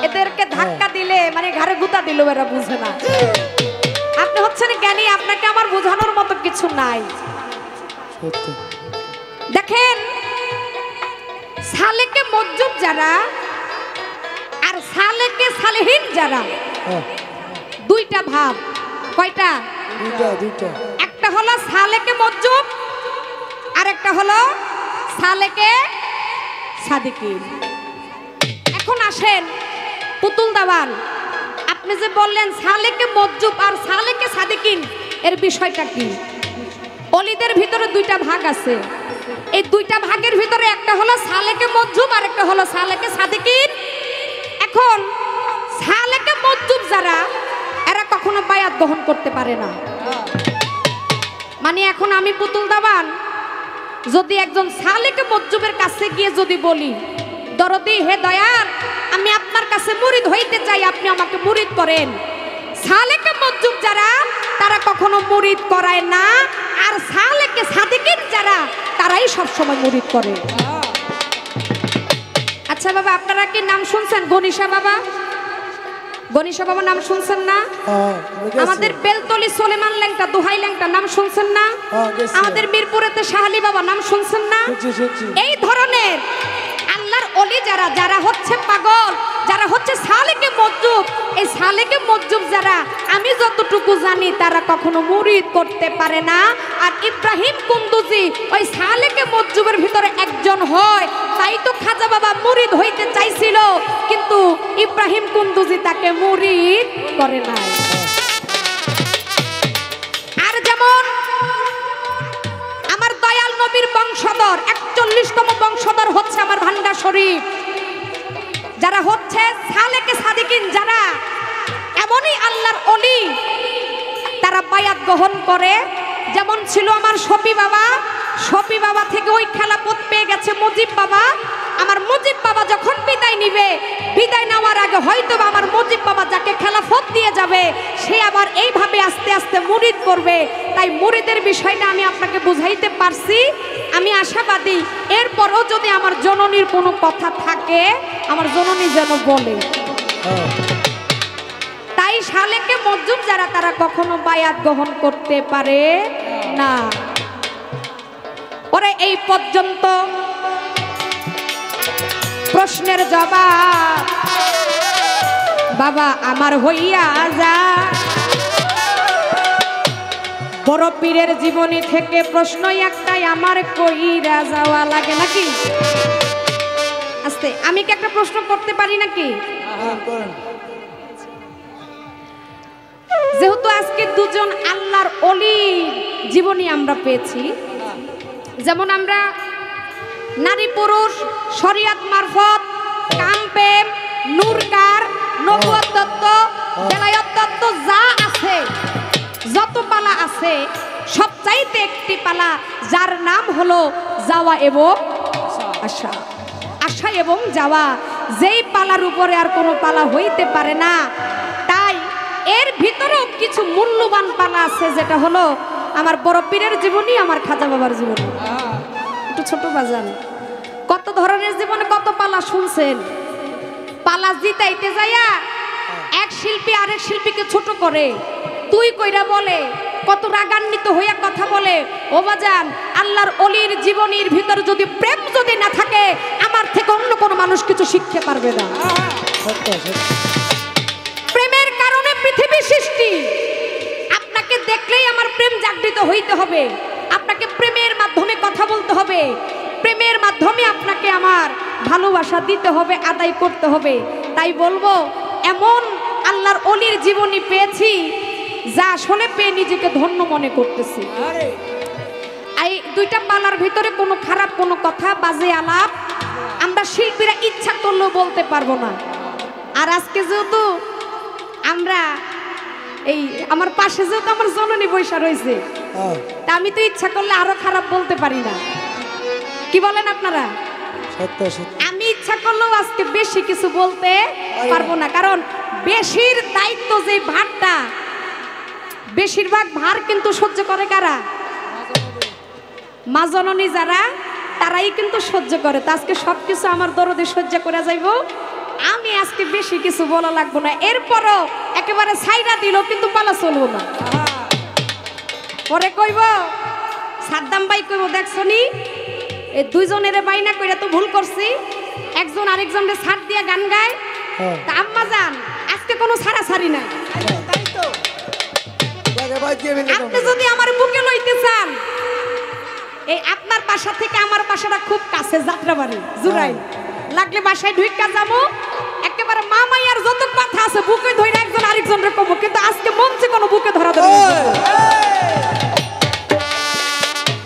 এদেরকে ধাক্কা দিলে মানে ঘাড়ে গুতা দিল, এরা বুঝে না। আপনি হচ্ছেন জ্ঞানী, আপনাকে আমার বোঝানোর মতো কিছু নাই। দেখেন সালেকে মজ্জুব যারা আর সালেকে সালেহীন যারা হ্যাঁ, দুইটা ভাব। কয়টা? দুইটা। একটা হলো সালেকে মজ্জুব আর একটা হলো সালেকে সাদিকিন। এখন আসেন পুতুল দাওয়ান, আপনি যে বললেন সালেকে মজ্জুব আর সালেকে সাদিকিন, এর বিষয়টা কি? অলিদের ভিতরে দুইটা ভাগ আছে। এই দুইটা ভাগের ভিতরে একটা হলো সালেকে মজ্জুব আর একটা হলো সালেকে সাদিকিন। এখন সালেকে মজ্জুব যারা, এরা কখনো বায়াত গ্রহণ করতে পারে না। মানে এখন আমি পুতুল দাওয়ান যদি একজন সালেকে মজ্জুবের কাছে গিয়ে যদি বলি, দরদি হে দয়াল, আমি আপনার কাছে মুরিদ হইতে চাই, আপনি আমাকে মুরিদ করেন, সালেকে মজ্জুব যারা তারা কখনো মুরিদ করায় না। আর সালেকে সাদিকিন যারা, তারাই সবসময় মুরিদ করে। আচ্ছা বাবা, আপনারা কি নাম শুনছেন গনিশা বাবা? গনিশা বাবা নাম শুনছেন না? আমাদের বেলতলি সোলেমান ল্যাংটা, দোহাই ল্যাংটা নাম শুনছেন না? আমাদের মিরপুরেতে শাহালি বাবা নাম শুনছেন না? এই ধরনের আল্লাহর ওলি যারা, যারা হচ্ছে পাগল, যারা হচ্ছে সালেকে মজ্জুব, এই সালেকে মজ্জুব যারা, আমি যতটুকু জানি তারা কখনো মুরিদ করতে পারে না। আর ইব্রাহিম কুন্দুজি ওই সালেকে মজ্জুবের ভিতরে একজন হয়, তাই তো খাজা বাবা মুরিদ হইতে চাইছিল, কিন্তু ইব্রাহিম কুন্দুজি তাকে মুরিদ করে নাই। আর যেমন আমার দয়াল নবীর বংশধর 41তম বংশধর হচ্ছে আমার ভান্ডার শরীফ, যারা হচ্ছে সালেকে সাদিকিন যারা, এমনই আল্লাহর ওলি, তারা বায়াত গ্রহণ করে। যেমন ছিল আমার শফি বাবা, শফি বাবা থেকে ওই খেলাপথ পেয়ে গেছে মুজিব বাবা। আমার মুজিব বাবা যখন বিদায় নিবে, বিদায় নেওয়ার আগে হয়তো আমার মুজিব বাবা যাকে খেলাফত দিয়ে যাবে, সে আবার এইভাবে আস্তে আস্তে মুরিদ করবে। তাই মুরিদের বিষয়টা আমি আপনাকে বুঝাইতে পারছি। আমি আশাবাদী এরপরও যদি আমার জননীর কোনো কথা থাকে, আমার জননী যেন বলে। তাই সালেকে মজ্জুব যারা, তারা কখনো বায়াত গ্রহণ করতে পারে না। ওরে এই পর্যন্ত প্রশ্নের জবাব বাবা আমার হইয়া যা। বড় পীরের জীবনী থেকে প্রশ্ন একটাই, আমার কইরা যাওয়া লাগে নাকি? আস্তে, আমি কি একটা প্রশ্ন করতে পারি নাকি? যেহেতু আজকে দুজন আল্লাহর ওলির জীবনী আমরা পেয়েছি, যেমন আমরা নারী পুরুষ, শরিয়াত মারফত, কাম প্রেম, নূরকার, নবুয়ত তত্ত্ব, বেলায়েত তত্ত্ব যা আছে, যত পালা আছে, সবচাইতে একটি পালা যার নাম হলো যাওয়া এবং আশা। আশা এবং যাওয়া, যেই পালার উপরে আর কোনো পালা হইতে পারে না। তাই এর ভিতরেও কিছু মূল্যবান পালা আছে, যেটা হলো আমার বড় পীরের জীবনী, আমার খাজা বাবার জীবনী। একটু ছোট বাজান, কত ধরনের জীবনে কত পালা শুনছেন। পালা জিতাইতে যাইয়া এক শিল্পী আরেক শিল্পীকে ছোট করে, তুই কইরা বলে, কত রাগান্বিত হইয়া কথা বলে। ও বাজান, আল্লাহর ওলির জীবনীর ভিতরে যদি প্রেম যদি না থাকে, আমার থেকে অন্য কোনো মানুষ কিছু শিখতে পারবে না। প্রেমের কারণে পৃথিবী সৃষ্টি। আপনাকে দেখলেই আমার প্রেম জাগৃত হইতে হবে, আপনাকে প্রেমের মাধ্যমে কথা বলতে হবে, প্রেমের মাধ্যমে আপনাকে আমার ভালোবাসা দিতে হবে, আদায় করতে হবে। তাই বলবো, এমন আল্লাহর ওলির জীবনী পেয়েছি যা আসলে পেয়ে নিজেকে ধন্য মনে করতেছি। এই দুইটা পালার ভিতরে কোনো খারাপ কোনো কথা, বাজে আলাপ আমরা শিল্পীরা ইচ্ছা করলেও বলতে পারবো না। আর আজকে যেহেতু আমরা এই আমার পাশে যেহেতু আমার জননী বৈশা রয়েছে, তা আমি তো ইচ্ছা করলে আরো খারাপ বলতে পারি না। কি বলেন আপনারা? আমি ইচ্ছা করলেও আজকে বেশি কিছু বলতে পারবো না, কারণ বেশির দায়িত্ব যে ভারটা, বেশিরভাগ ভার কিন্তু সহ্য করে কারা? মা জননী যারা, তারাই কিন্তু সহ্য করে। তা আজকে সবকিছু আমার দরদে সহ্য করে যাইব, আমি আজকে বেশি কিছু বলা লাগবো না। এরপরও একেবারে ছাইরা দিল, কিন্তু পালা চলবো না। পরে কইব সাদ্দাম ভাই, কইব দেখছো নি, এই দুইজনের বাইনা কইরা তো ভুল করছি, একজন আরেকজনকে ছাড় দিয়া গান গায়, হ্যাঁ। তা আম্মা জান আজকে কোনো ছাড়াছাড়ি নাই। দেখে ভাই কে মিলে আপনি যদি আমার বুকে লইতে চান, এই আপনার বাসা থেকে আমার বাসাটা খুব কাছে, যাত্রাবাড়ি জুরাই, লাগলে বাসায় ঢুইকা যাবো, একেবারে মামাইয়ার যত কথা আছে বুকে ধরে একজন আরেকজনের কমো, কিন্তু আজকে মঞ্চে কোনো বুকে ধরা ধরে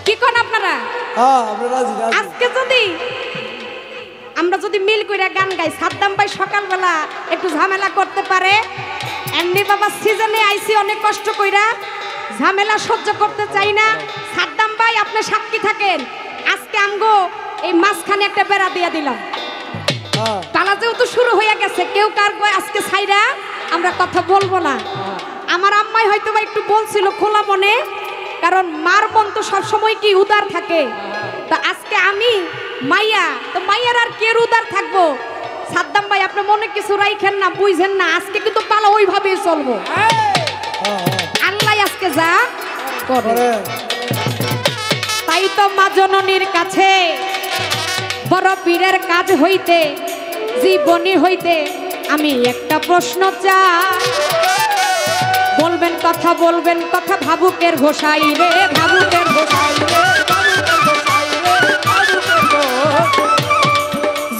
কি কোন আপনারা? হ্যাঁ আমরা রাজি রাজি আজকে যদি আমরা যদি মিল কইরা গান গাই, সাদ্দাম ভাই সকালবেলা একটু ঝামেলা করতে পারে, এমনি বাবা সিজনে আইছি অনেক কষ্ট কইরা, ঝামেলা সহ্য করতে চাই না। সাদ্দাম ভাই আপনি সাক্ষী থাকেন, আজকে আমগো এই মাঝখানে একটা বেড়া দিয়া দিলাম। হ্যাঁ তালা যেহেতু শুরু হয়ে গেছে, কেউ কার কয় আজকে ছাইরা আমরা কথা বলবো না। আমার আম্মাই হয়তো বা একটু বলছিল খোলা মনে, কারণ মার মন তো সবসময় কি উদার থাকে। তো আজকে আমি মাইয়া, তো মাইয়ার আর কে উদার থাকবো? সাদ্দাম ভাই আপনি মনে কিছু রাইখেন না, বুঝেন না, আজকে কিন্তু পালা ওইভাবেই চলবো। আল্লাহ আজকে যা করে, করে তাই তো মা জননীর কাছে বড় পীরের কাজ হইতে, জীবনী হইতে আমি একটা প্রশ্ন চাই। বলবেন কথা, বলবেন কথা, ভাবুকের ঘোষাই রে, ভাবুকের ঘোষাই রে,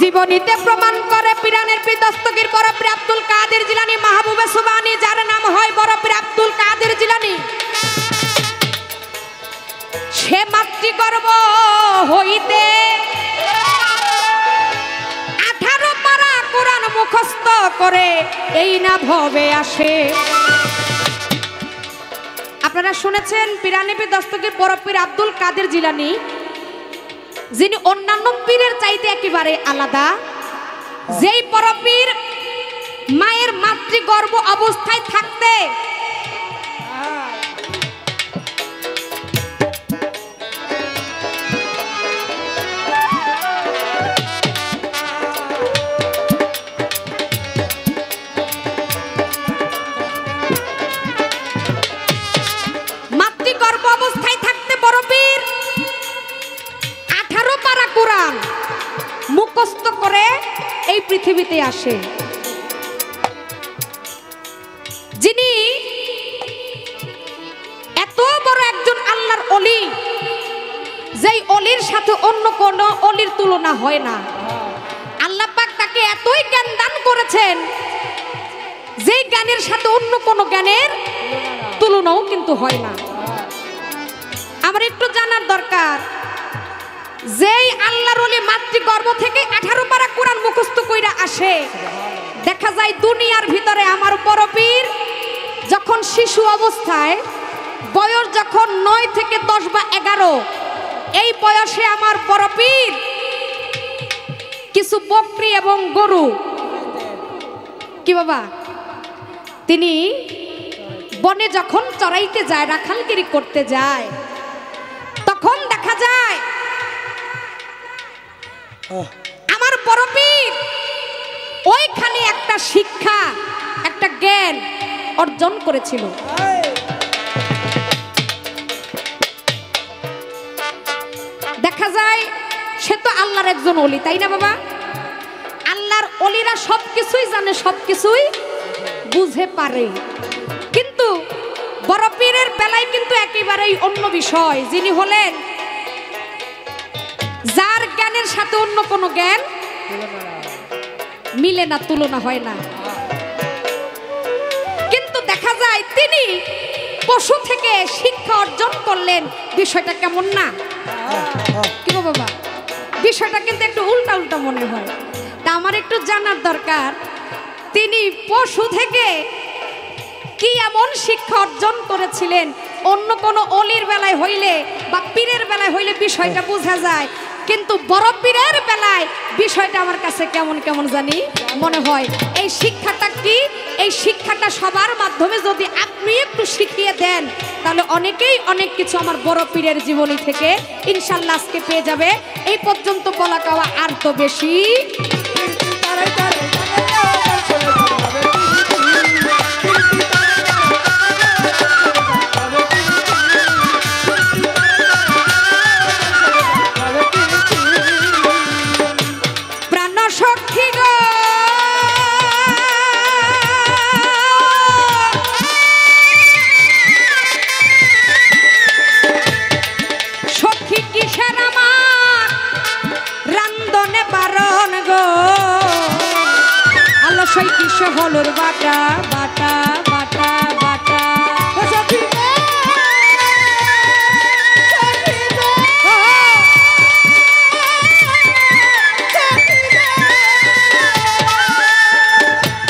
জীবনীতে প্রমাণ করে পিরানের পীর দস্তগীর বড় পীর আব্দুল কাদের জিলানী মাহবুবে সুবহানী, যার নাম হয় বড় পীর আব্দুল কাদের জিলানী। সে মাতৃগর্ভ হইতে 18 পারা কোরআন মুখস্থ করে এই না ভবে আসে। আপনারা শুনেছেন পিরানের পীর দস্তগীর বড় পীর আব্দুল কাদের জিলানী, যিনি অন্যান্য পীরের চাইতে একেবারে আলাদা। যেই বড় পীর মায়ের মাতৃগর্ভ অবস্থায় থাকতে বড় পীর 18 পারা কোরআন মুখস্থ করে এই পৃথিবীতে আসে। যিনি এত বড় একজন আল্লাহর ওলি, যেই অলির সাথে অন্য কোন অলির তুলনা হয় না। আল্লাহ পাক তাকে এতই জ্ঞান দান করেছেন, যেই জ্ঞানের সাথে অন্য কোন জ্ঞানের তুলনাও কিন্তু হয় না। আমার একটু জানার দরকার, যেই আল্লাহর ওলি মাতৃগর্ভ থেকে 18 পারা কোরআন মুখস্থ কইরা আসে, দেখা যায় দুনিয়ার ভিতরে আমার বড় পীর যখন শিশু অবস্থায়, বয়স যখন 9 থেকে 10 বা 11, এই বয়সে আমার বড় পীর কিছু বকরি এবং গরু, কি বাবা, তিনি বনে যখন চড়াইতে যায়, রাখালগিরি করতে যায়, তখন দেখা যায় আমার বড় পীর ওইখানে একটা শিক্ষা, একটা জ্ঞান অর্জন করেছিল। দেখা যায় সে তো আল্লাহর একজন ওলি, তাই না বাবা? আল্লাহর ওলিরা সবকিছুই জানে, সবকিছুই বুঝে পারে, কিন্তু বড় পীরের বেলায় কিন্তু একেবারেই অন্য বিষয়। যিনি হলেন যার জ্ঞানের সাথে অন্য কোনো জ্ঞান মিলে না, তুলনা হয় না। কিন্তু দেখা যায় তিনি পশু থেকে শিক্ষা অর্জন করলেন, বিষয়টা কেমন না? কি গো বাবা, বিষয়টা কিন্তু একটু উল্টা উল্টা মনে হয়। তা আমার একটু জানার দরকার, তিনি পশু থেকে কি এমন শিক্ষা অর্জন করেছিলেন? অন্য কোনো অলির বেলায় হইলে বা পীরের বেলায় হইলে বিষয়টা বোঝা যায়, কিন্তু বড় পীরের বেলায় বিষয়টা আমার কাছে কেমন কেমন জানি মনে হয়। এই শিক্ষাটা কি? এই শিক্ষাটা সবার মাধ্যমে যদি আপনি একটু শিখিয়ে দেন, তাহলে অনেকেই অনেক কিছু আমার বড় পীরের জীবনী থেকে ইনশাল্লাহ আজকে পেয়ে যাবে। এই পর্যন্ত বলা কওয়া আর তো বেশি প্রাণ সখী গো কিসে হলুর বাটা বাটা বাটা বাটা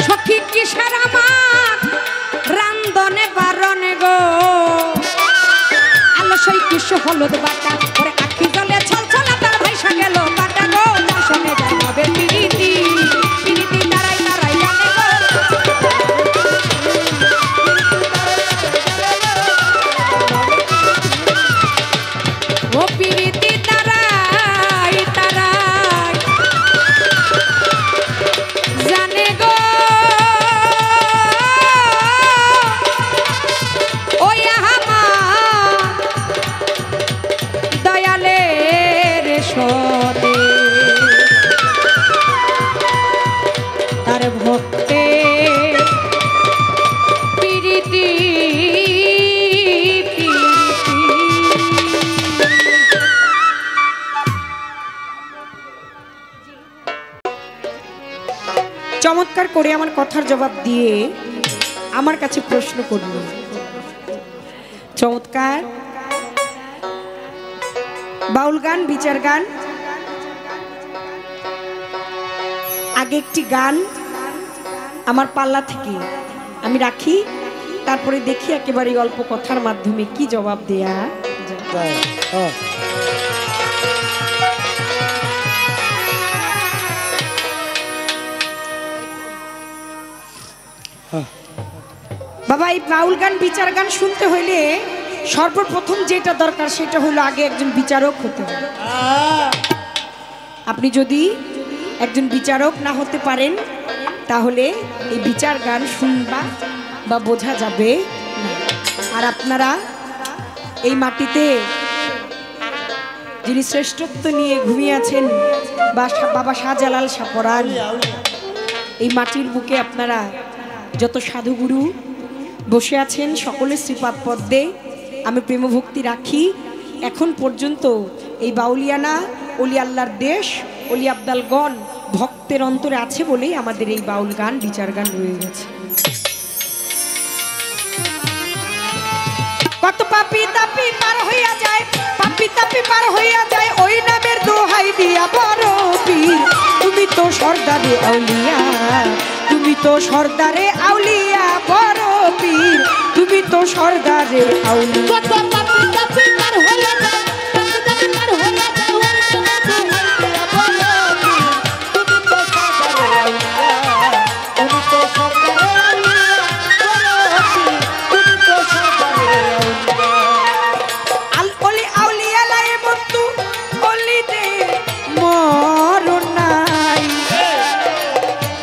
সখী কিসের আমার রান্ধনে বারণে গো আলো সেই কিসে হলুদ বাটা ওরে আখি জলে ছল ছলা তার ভাইসা গেল বাটা গো তার সঙ্গে যাবে পিরিতি পিরিতি তারাই তারাই জানে গো ও পিরিতি তারাই তারাই জানে গো ওই আমার দয়ালের সনে তার ভক্তে পিরিতি চমৎকার করে আমার কথার জবাব দিয়ে আমার কাছে প্রশ্ন করল। চমৎকার বাউল গান বিচার গান। আগে একটি গান আমার পাল্লা থেকে আমি রাখি, তারপরে দেখি একেবারে অল্প কথার মাধ্যমে কি জবাব দেয়া যায়। তাই হ্যাঁ বাবা এই বাউল গান বিচার গান শুনতে হইলে সর্বপ্রথম যেটা দরকার সেটা হলো আগে একজন বিচারক হতে হবে। আপনি যদি একজন বিচারক না হতে পারেন তাহলে এই বিচার গান শুনবা বা বোঝা যাবে না। আর আপনারা এই মাটিতে যিনি শ্রেষ্ঠত্ব নিয়ে ঘুমিয়ে আছেন বাবা শাহজালাল শাহপরাণ, এই মাটির বুকে আপনারা যত সাধুগুরু বসে আছেন সকলের শ্রীপাদ পদ্মে আমি প্রেমভক্তি রাখি। এখন পর্যন্ত এই বাউলিয়ানা অলি আল্লাহর দেশ অলি আবদালগণ ভক্তের অন্তরে আছে বলেই আমাদের এই বাউল গান বিচার গান রয়ে গেছে। কত পাপি তাপি পার হইয়া যায়, পাপি তাপি পার হইয়া যায় ওই নামের দোহাই দিয়া বড় পীর তুমি তো সর্দারে আউলিয়া, তুমি তো সর্দারে আউলিয়া বড় পীর তুমি তো সর্দারে আউলিয়া। কত পাপি তাপি পার হইয়া যায়, পাপি তাপি পার হইয়া যায় ওই নামের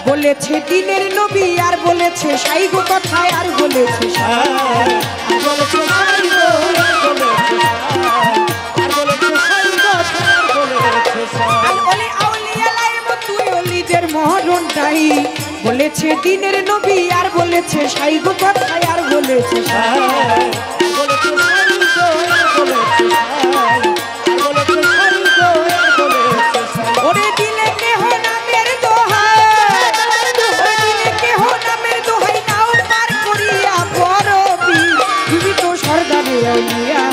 বলেছে দিনের নবী আর বলেছে সাইগো কথায় আর বলেছে মরণ নাই, বলেছে দিনের নবী আর বলেছে সাইগো কথায় আর বলেছে ওরে দিলে কেহ নামের দোহাই, দিলে কেহ নামের দোহাই নাও পার করিয়া বড় বীর তুমি তো সর্দারে আউলিয়া,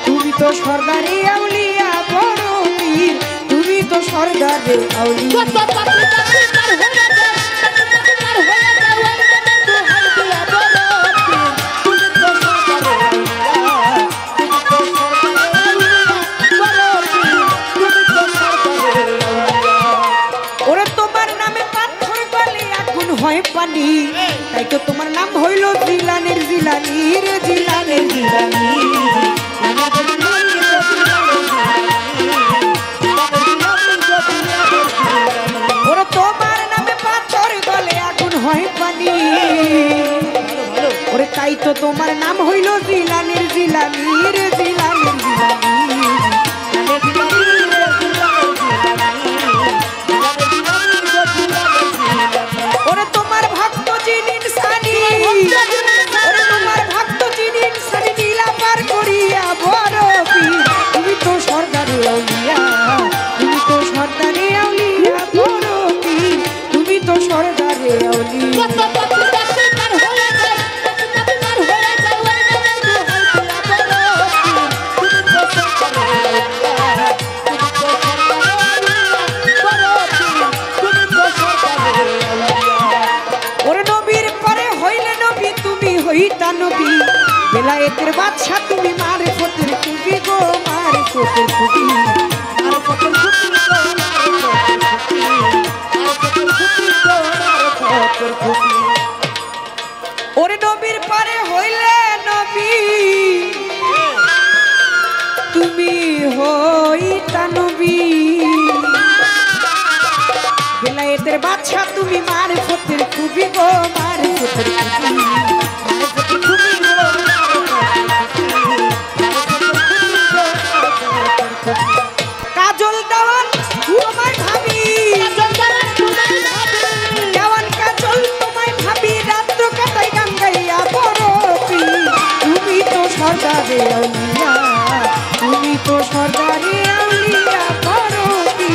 তুমি তো সর্দারে আউলিয়া বড় বীর তুমি তো সর্দারে আউলিয়া। পানি তাই তো তোমার নাম হইল জিলানের জিলানি রে জিলানের জিলানি। ওরে তোমার নামে পাথর গলে আগুন হয় পানি, ওরে তাই তো তোমার নাম হইল জিলানের জিলানি রে জিলানের জিলানি। ওরে তোমার ভক্ত যিনি ইনসানি, ওরে তোমার ভক্ত যিনি ইনসানি নীলা পার করিয়া বড় বীর তুমি তো সর্দারে আউলিয়া, তুমি তো সর্দারে আউলিয়া বড় বীর তুমি তো সর্দারে আউলিয়া। বেলায়েতের বাদশা তুমি মারে ফতের খুবই গো মারে ফতের খুবই আর ফতের খুঁটি গো ফতের খুঁটি ওরে নবীর পারে হইলে নবী তুমি হইতা নবী বেলায়েতের বাদশা তুমি মারে ফতের খুবই গো মারে ফতের খুবই মারে ফতের খুবই গো কাজল দেওয়ান তোমায় ভাবি দেওয়ান কাজল তোমায় ভাবি রাত্র কাটাই গান গাইয়া বরফি তুমি তো সর্দারে আউলিয়া তুমি তো সর্দারে আউলিয়া বরফি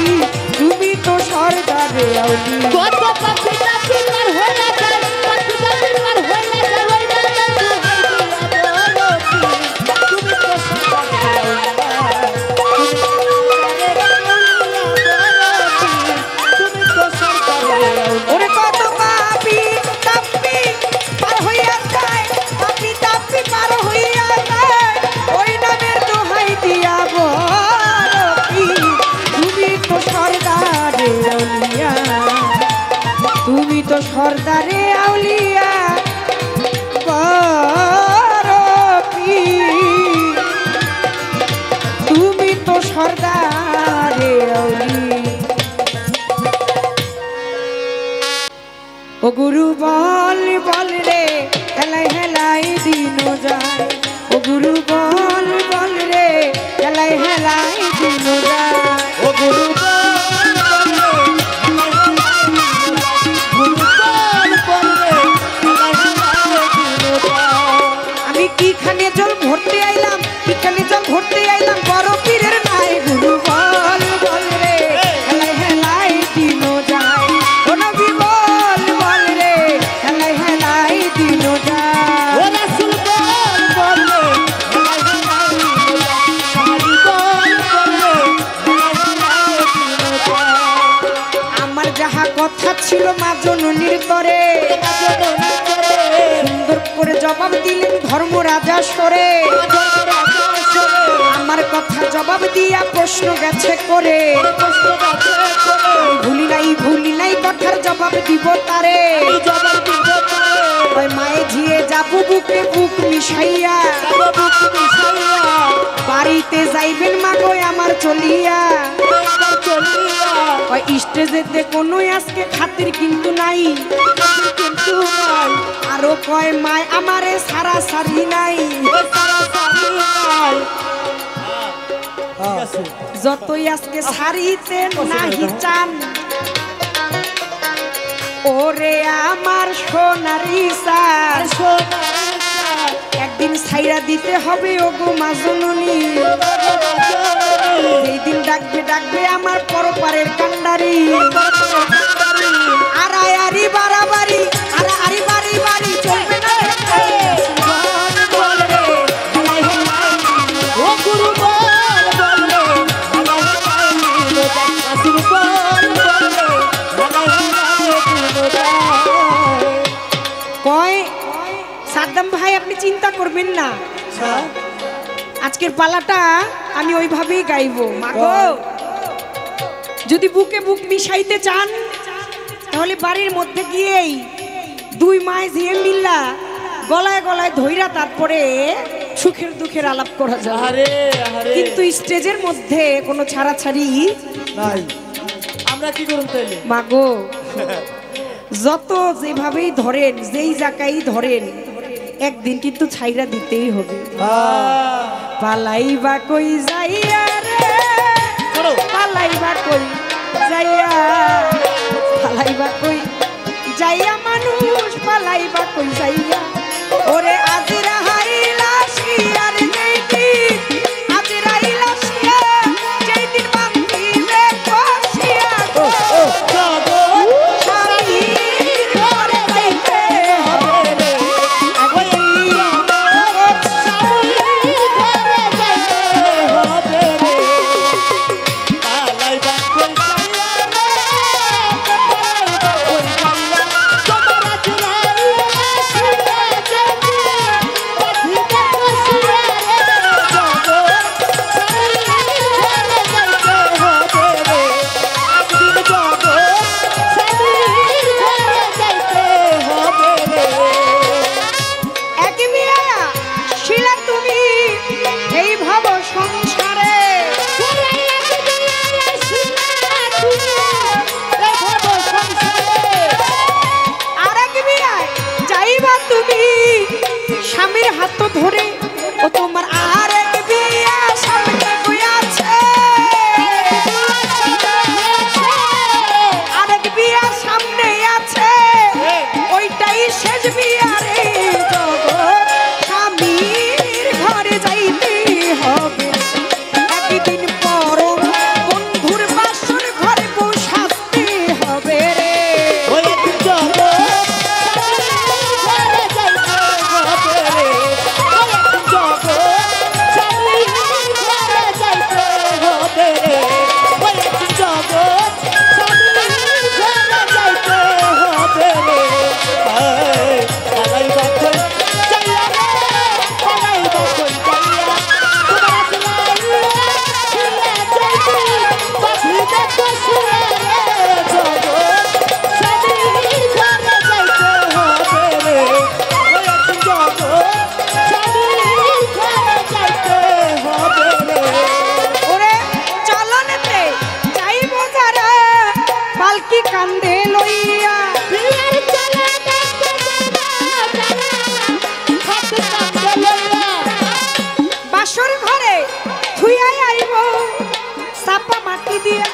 তুমি তো সর্দারে আউলিয়া কত পাখি পাখি পার হয়ে যায় পাখি পাখি পার হয়ে যায় ওই না তুমি তো ওরে কত পাপি তাপি পার হইয়া যায় পাপি তাপি পার হইয়া যায় ওই নামের দোহাই দিয়া বরফি তুমি তো সর্দারে আউলিয়া তুমি তো সর্দারে আউলিয়া বরফি তুমি তো সর্দারে আউলিয়া ও গুরু বল বল রে হেলাই হেলাই দিন যায় ও গুরু বল বল রে হেলাই হেলাই দিন যায় ও গুরু আমি কিখানে জল ভরতে আইলাম কিখানে জল ভরতে আইলাম বড় পীরের নাই গুরু বল বল রে হেলাই হেলাই দিন যায় ও নবী বল বল রে হেলাই হেলাই দিন যায় ও রাসূল বল বল সাহাবী বল বল আমার যাহা কথা ছিল মা জননীর তরে সুন্দর করে জবাব দিলেন ধর্মরাজা সরে আমার কথা জবাব দিয়া প্রশ্ন গেছে করে ভুলি নাই কথার জবাব দিব তারে ওই মায়ে ঝিয়ে যাবো বুকে বুক মিশাইয়া বাড়িতে যাইবেন মাগো আমার চলিয়া ওই স্টেজেতে কোনো আজকে খাতির কিন্তু নাই আরো কয় মায় আমারে সারা সারি নাই যতই আজকে সারিতে নাহি চান ওরে আমার সোনারি সার একদিন ছাইরা দিতে হবে ওগো মা জননী এই দিন ডাকবে ডাকবে আমার পরপারের কান্ডারি আড়াই বাড়াবাড়ি আড়াই বাড়ি বাড়ি চলবে না ও গুরু বল বল রাসূল বল কয় সাদ্দাম ভাই আপনি চিন্তা করবেন না আজকের পালাটা আমি ওইভাবেই গাইবো মাগো যদি বুকে বুক মিশাইতে চান তাহলে বাড়ির মধ্যে গিয়েই দুই মায় ঝিয়ে মিল্লা গলায় গলায় ধইরা তারপরে সুখের দুঃখের আলাপ করা যায় কিন্তু স্টেজের মধ্যে কোনো ছাড়াছাড়ি নাই আমরা কি করব তাইলে মাগো যত যেভাবেই ধরেন যেই জায়গায় ধরেন একদিন কিন্তু ছাইরা দিতেই হবে পালাইবা কই যাইয়া রে পালাইবা কই যাইয়া পালাইবা কই যাইয়া মানুষ পালাইবা কই যাইয়া ওরে আজিরা হাইলা শিয়ার নেই আজিরা হাইলা শিয়া যেই দিন বান্ধিবে কষিয়া গো সারি করে যাইতে হবে রে তোমার হাত ধরে ও তোমার আরেক বিয়া সামনে আছে, আরেক বিয়া সামনে আছে, ওইটাই শেষ বিয়া রে জগৎ স্বামীর ঘরে যাইতে হবে একদিন পর বন্ধুর বাসর ঘরে বউ সাজতে হবে রে। পালকি কান্দে লইয়া বাসর ঘরে থুইয়াই আইব চাপা মাটি দিয়া,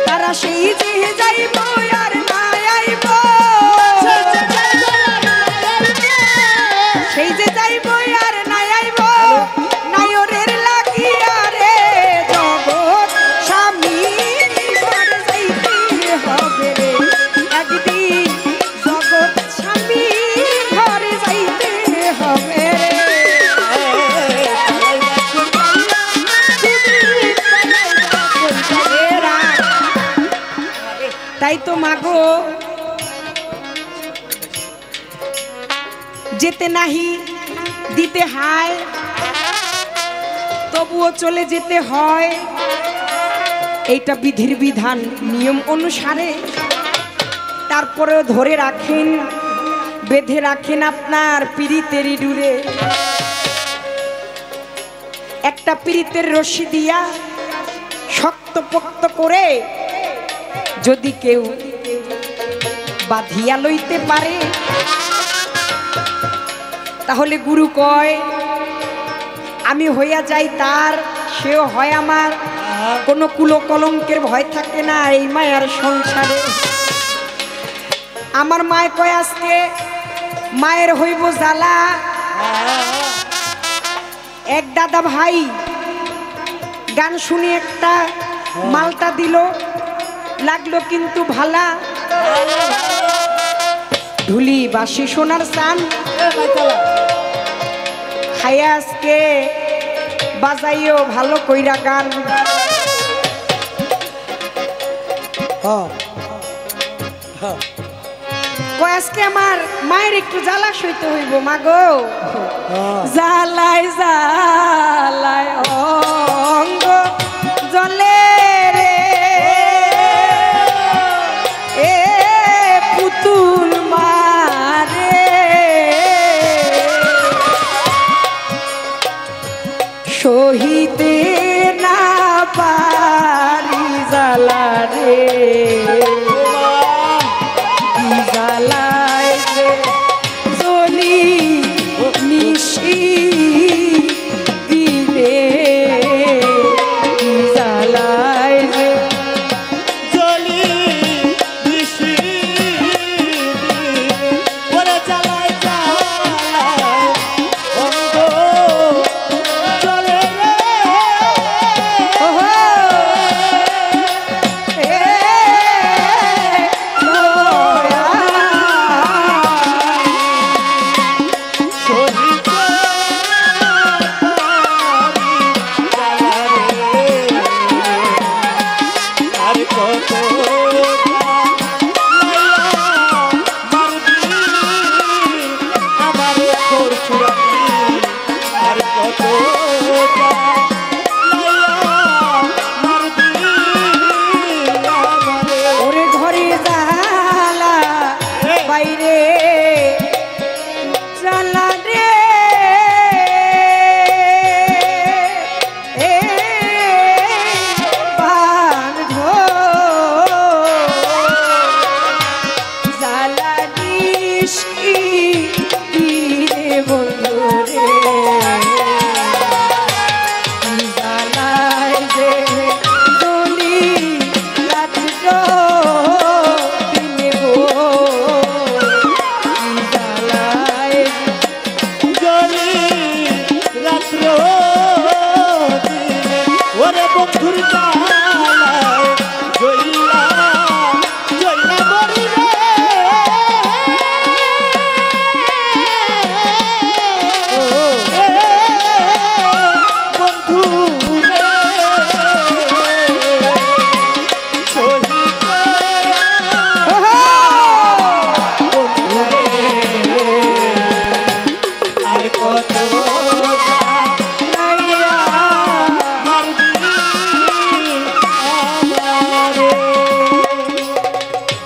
তারা সেই যে যাইব আর নাই আইব, সেই যে যাইব আর নাই আইব, নায়রের লাগিয়া রে জগৎ স্বামী ঘরে যাইতে হবে রে একদিন, জগৎ স্বামী ঘরে যাইতে হবে রে। তাই তো মাগো যেতে নাহি দিতে হায়, তবুও চলে যেতে হয়, এইটা বিধির বিধান নিয়ম অনুসারে। তারপরেও ধরে রাখেন, বেঁধে রাখেন আপনার পীড়িতেরই ডুরে, একটা পীড়িতের রশি দিয়া শক্তপোক্ত করে যদি কেউ বাঁধিয়া লইতে পারে, তাহলে গুরু কয় আমি হইয়া যাই তার, সেও হয় আমার, কোনো কুলো কলঙ্কের ভয় থাকে না এই মায়ার সংসারে। আমার মায় কয় আজকে মায়ের হইব জ্বালা। এক দাদা ভাই গান শুনে একটা মালটা দিল, লাগলো কিন্তু ভালা, ঢুলি বাসি সোনার চান খাইয়া আজকে বাজাইও ভালো কইরা গান। কয় আজকে আমার মায়ের একটু জ্বালা সইতে হইব মাগো, জ্বালায় জ্বালায় অঙ্গ জলে রে এ পুতুল মারে, সহিতে না পারি জ্বালা রে, জ্বালায় যে জলি নিশি দিলে, জ্বালায় যে জলি নিশি ওরে জ্বালায় জ্বালায় অঙ্গ জলে রে। ওহো এ লয়া শহীদ আর কত আমার করছুরানি, আর কত ওরে ঘরে জ্বালা বাইরে জ্বালা রে এ বাঁধ জ্বালা নিশি রে বন্ধু রে কত জ্বালাইয়া মারবি আমারে।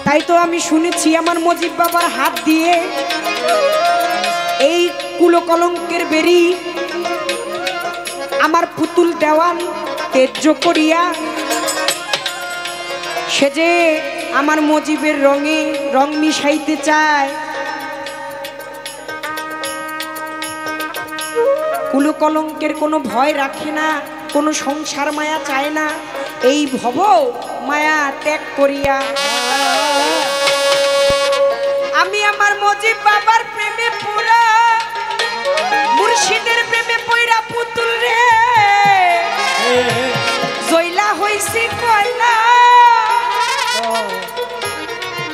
তাই তো আমি শুনেছি আমার মজিব বাবার হাত দিয়ে এই কুলো কলঙ্কের বেরি আমার পুতুল দেওয়ান তেজ্য করিয়া সে যে আমার মজিবের রঙে রং মিশাইতে চায়। কুলো কলঙ্কের কোনো ভয় রাখে না, কোনো সংসার মায়া চায় না, এই ভব মায়া ত্যাগ করিয়া আমি আমার মজিব বাবার প্রেমে পুরা মুর্শিদের প্রেমে পইরা পুতুল রে জয়লা হইছি কয়লা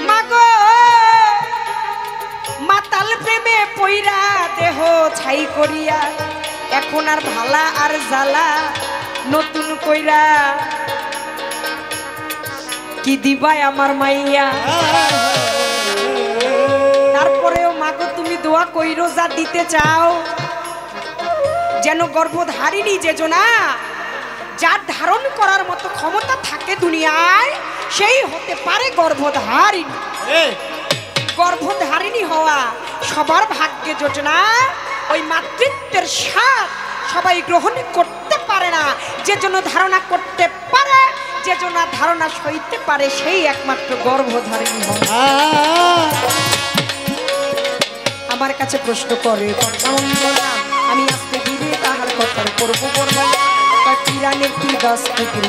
মাগো মাতাল প্রেমে পইরা দেহ ছাই করিয়া এখন আর ভালা আর জ্বালা নতুন কইরা কি দিবাই আমার মাইয়া। তারপরেও মাগো তুমি দোয়া কইরো যা দিতে চাও যেন গর্ভধারিণী যেজনা যার ধারণ করার মতো ক্ষমতা থাকে দুনিয়ায় সেই হতে পারে গর্ভধারিণী। গর্ভধারিণী হওয়া সবার ভাগ্যে যোজনা, ওই মাতৃত্বের স্বাদ সবাই গ্রহণ করতে পারে না। যে জন্য ধারণা করতে পারে, যে জন্য ধারণা সইতে পারে সেই একমাত্র গর্ভধারিণী হয়। আমার কাছে প্রশ্ন করে আমি আজকে দিদি তাহার কথার করবো বর্ণনা। পিরানের কি গাছ থেকে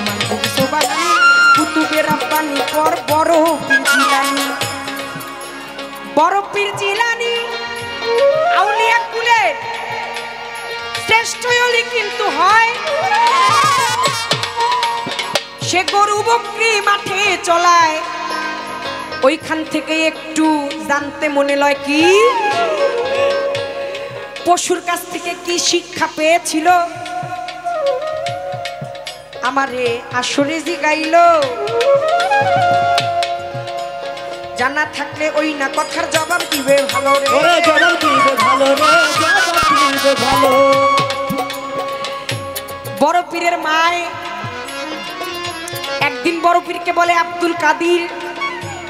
কুতুবের আব্বানি পর বড় পীর জিলানি, বড় পীর জিলানি আউলিয়া কুলের শ্রেষ্ঠ অলি কিন্তু হয় সে গরু বকরি মাঠে চলায়। ওইখান থেকে একটু জানতে মনে লয় কি পশুর কাছ থেকে কি শিক্ষা পেয়েছিল আমারে আসরে জিগাইল। জানা থাকলে ওই না কথার জবাব দিবে ভালো রে, জবাব দিবে ভালো রে, জবাব দিবে ভালো। বড় পীরের মায় একদিন বড় পীরকে বলে আব্দুল কাদির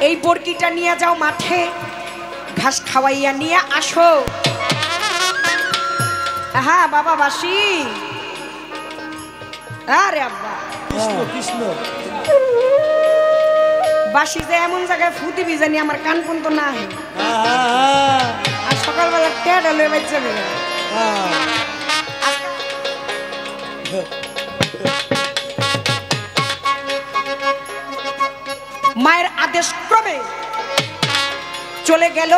এই বরকিটা নিয়ে যাও মাঠে ঘাস খাওয়াইয়া নিয়ে আসো। হ্যাঁ বাবা বাসি, আরে আব্বা কৃষ্ণ কৃষ্ণ বাসি যে এমন জায়গায় ফুটি বিজানি আমার কান পর্যন্ত না হয়। আর সকালবেলা টেড হলে বেঁচে যাবে। মায়ের আদেশ ক্রমে চলে গেল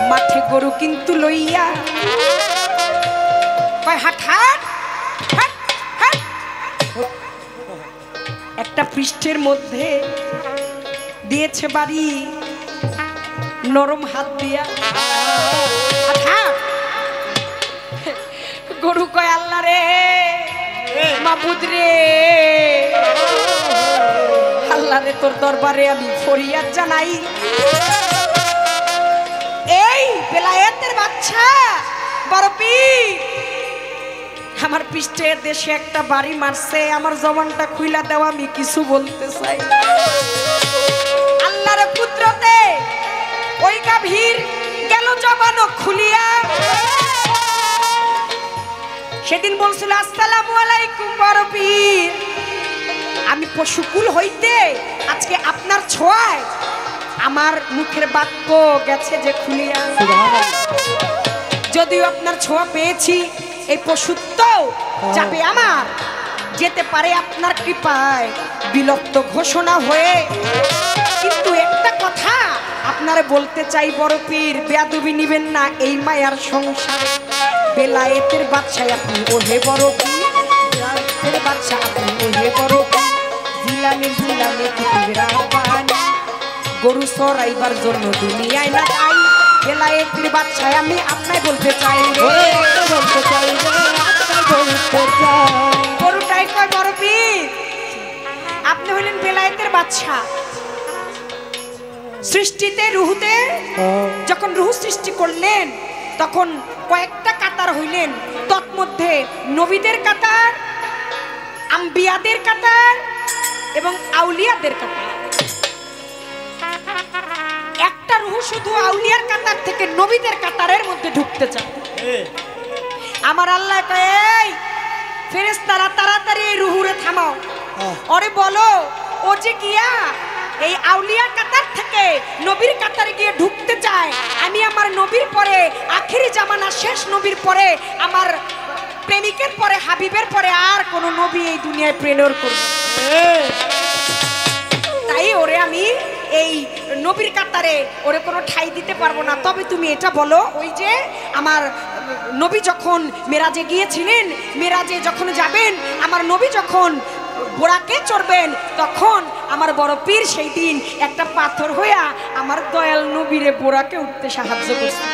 মাঠে গরু কিন্তু লইয়া হাট হাট হাট হাট। একটা পৃষ্ঠের মধ্যে দিয়েছে বাড়ি নরম হাত দিয়া গরু কয় আল্লাহ রে মাবুদ রে, আল্লাহ রে তোর দরবারে আমি ফরিয়াদ জানাই। এই বেলায়েতের বাচ্চা বড় পীর আমার পৃষ্ঠের দেশে একটা বাড়ি মারছে, আমার জবানটা খুইলা দেওয়া আমি কিছু বলতে চাই। আল্লাহর কুদরতে ওই গাভীর গেল জবানও খুলিয়া। সেদিন বলছিল আসসালামু আলাইকুম বড় পীর, আমি পশুকুল হইতে আজকে আপনার ছোঁয়ায় আমার মুখের বাক্য গেছে যে খুলিয়া। যদিও আপনার ছোঁয়া পেয়েছি এই পশুত্ব যাবে আমার, যেতে পারে আপনার কৃপায় বিলুপ্ত ঘোষণা হয়ে। কিন্তু একটা কথা আপনারে বলতে চাই বড় পীর, বেয়াদবি নিবেন না এই মায়ার সংসারে। বেলায়েতের বাদশাহ আপনি ওহে বড় পীর, বেলায়েতের বাদশাহ আপনি ওহে বড় পীর। জিলানি জিলানি কুতুবের আব্বানি গরু চড়াইবার জন্য দুনিয়ায় না যাই। বেলায়েতের বাদশাহ আমি আপনায় বলতে চাই, বলতে চাই, বলতে চাই। গরুটাই কয় বড় পীর আপনি হইলেন বেলায়েতের বাদশাহ। সৃষ্টিতে রুহুতে যখন রুহু সৃষ্টি করলেন তখন কয়েকটা কাতার হইলেন, তৎমধ্যে নবীদের কাতার, আম্বিয়াদের কাতার এবং আউলিয়াদের কাতার। একটা রূহ শুধু আউলিয়ার কাতার থেকে নবীদের কাতারের মধ্যে ঢুকতে চায়। আমার আল্লাহ কয়, এই ফেরেশতারা তাড়াতাড়ি এই রূহুরে থামাও, ওরে বলো ও যে গিয়া এই আউলিয়া কাতার থেকে নবীর কাতারে গিয়ে ঢুকতে চায়। আমি আমার নবীর পরে, আখেরি জামানা শেষ নবীর পরে, আমার প্রেমিকের পরে, হাবিবের পরে আর কোন নবী এই দুনিয়ায় প্রেরণ করব, তাই ওরে আমি এই নবীর কাতারে ওরে কোনো ঠাই দিতে পারবো না। তবে তুমি এটা বলো, ওই যে আমার নবী যখন মেরাজে গিয়েছিলেন, মেরাজে যখন যাবেন, আমার নবী যখন বোরাকে চড়বেন, তখন আমার বড় পীর সেই দিন একটা পাথর হইয়া আমার দয়াল নবীরে বোরাকে উঠতে সাহায্য করছে।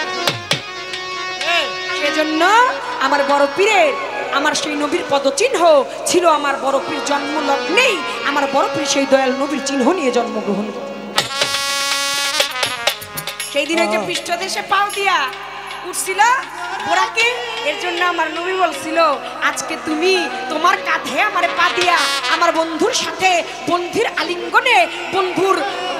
সেজন্য আমার বড় পীরের, আমার সেই নবীর পদচিহ্ন ছিল। আমার বড় পীর জন্ম লগ্নেই আমার বড় পীর সেই দয়াল নবীর চিহ্ন নিয়ে জন্মগ্রহণ করে। সেই দিনে যে পৃষ্ঠদেশে পাও দিয়া উঠছিল বোরাকে, এর জন্য আমার নবী বলছিল, আজকে তুমি তোমার কাঁধে আমার পা দিয়া আমার বন্ধুর সাথে, বন্ধুর আলিঙ্গনে, বন্ধুর